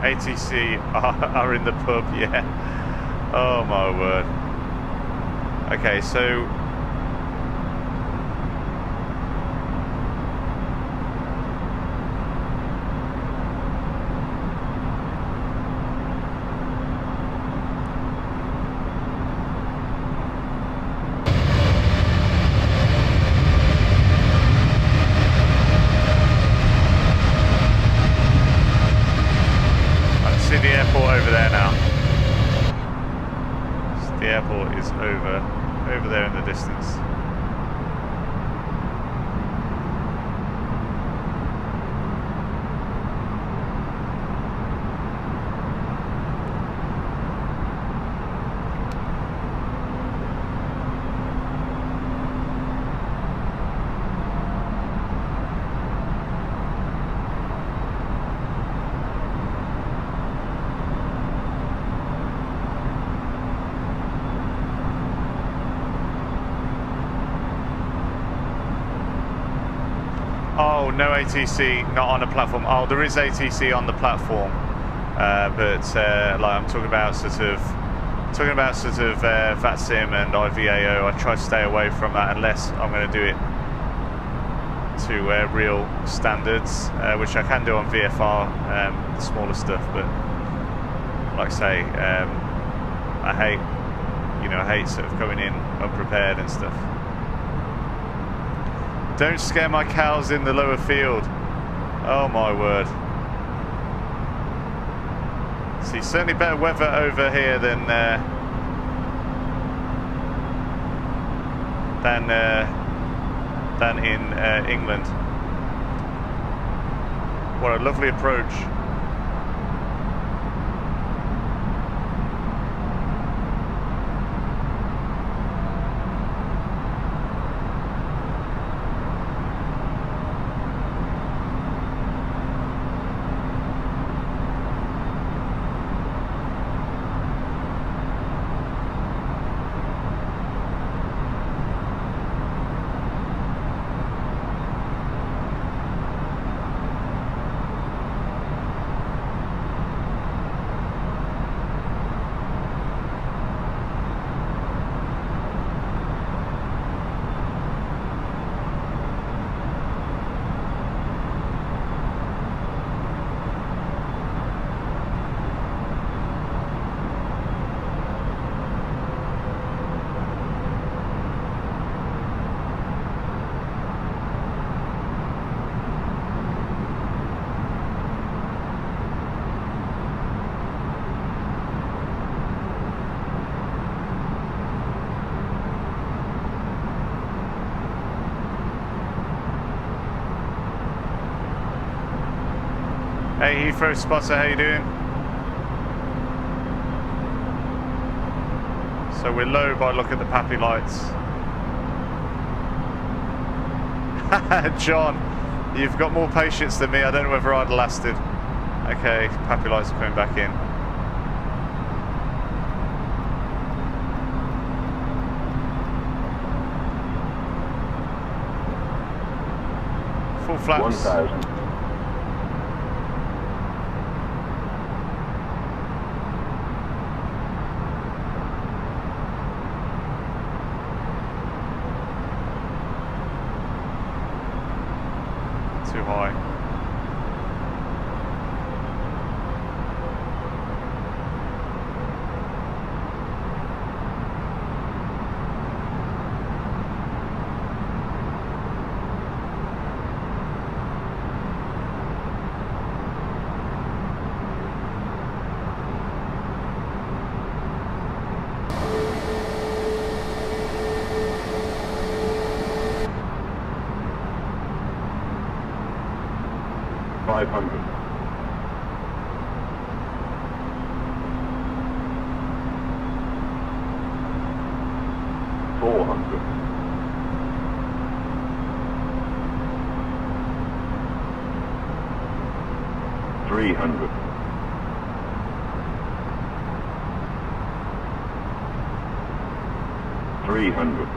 ATC are in the pub, yeah. Oh my word. Okay, so the airport over there now. The airport is over there in the distance. Oh, no ATC, not on a platform. Oh, there is ATC on the platform, but like I'm talking about sort of VATSIM and IVAO. I try to stay away from that unless I'm going to do it to real standards, which I can do on VFR, the smaller stuff. But like I say, I hate sort of coming in unprepared and stuff. Don't scare my cows in the lower field. Oh my word. See, certainly better weather over here than than in England. What a lovely approach. Hey Heathrow spotter, how you doing? So we're low by look at the PAPI lights. John, you've got more patience than me. I don't know whether I'd lasted. Okay, PAPI lights are coming back in. Full flaps. 1,000. Too high. Five hundred. 400. 300. 300.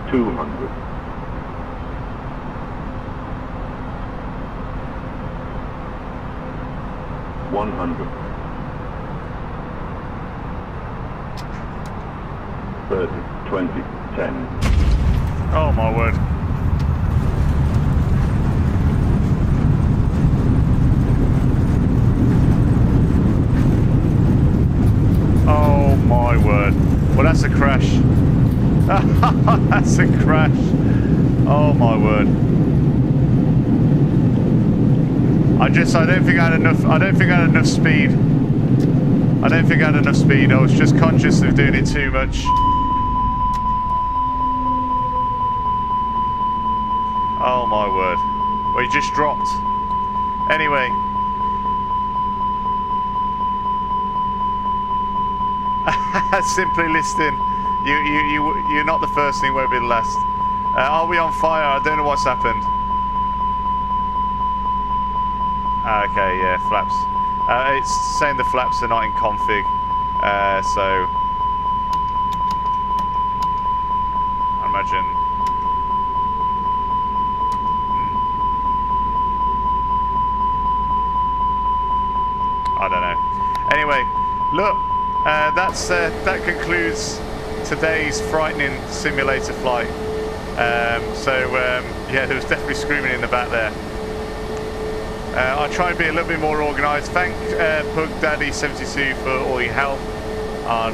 200. 100. 30, 20, 10. Oh my word. Oh my word. Well, that's a crash. That's a crash. Oh my word. I don't think I had enough speed. I don't think I had enough speed. I was just conscious of doing it too much. Oh my word. Well, he just dropped. Anyway. Simply listing. You're not the first and you won't be the last. Are we on fire? I don't know what's happened. Okay, yeah, flaps. It's saying the flaps are not in config, so I imagine. I don't know. Anyway, look, that concludes today's frightening simulator flight. Yeah, there was definitely screaming in the back there. I'll try and be a little bit more organised. Thank Pug Daddy 72 for all your help on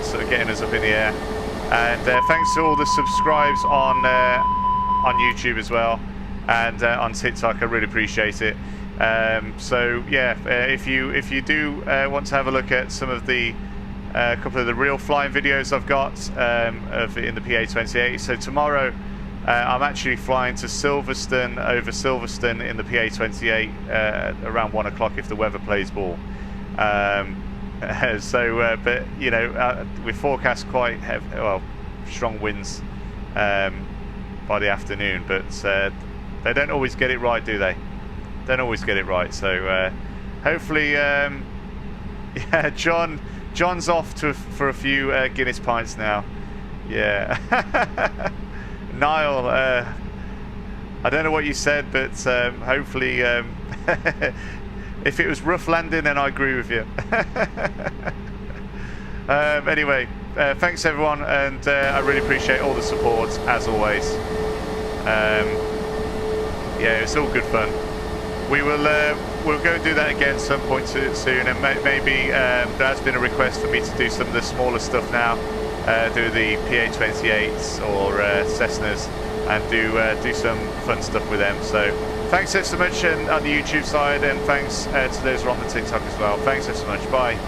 sort of getting us up in the air, and thanks to all the subscribes on YouTube as well. and on TikTok. I really appreciate it. So yeah, if you do want to have a look at some of the couple of the real flying videos I've got in the PA-28. So tomorrow I'm actually flying to Silverstone, over Silverstone in the PA-28 around 1 o'clock if the weather plays ball. But you know, we forecast quite strong winds by the afternoon, but they don't always get it right, do they? Don't always get it right. So hopefully, yeah, John's off for a few Guinness pints now. Yeah. Niall, I don't know what you said, but hopefully, if it was rough landing, then I agree with you. Anyway, thanks everyone, and I really appreciate all the support as always. Yeah, it's all good fun. We'll go and do that again some point soon, and maybe there has been a request for me to do some of the smaller stuff now, do the PA-28s or Cessnas, and do some fun stuff with them. So thanks so much on the YouTube side, and thanks to those who are on the TikTok as well. Thanks so much. Bye.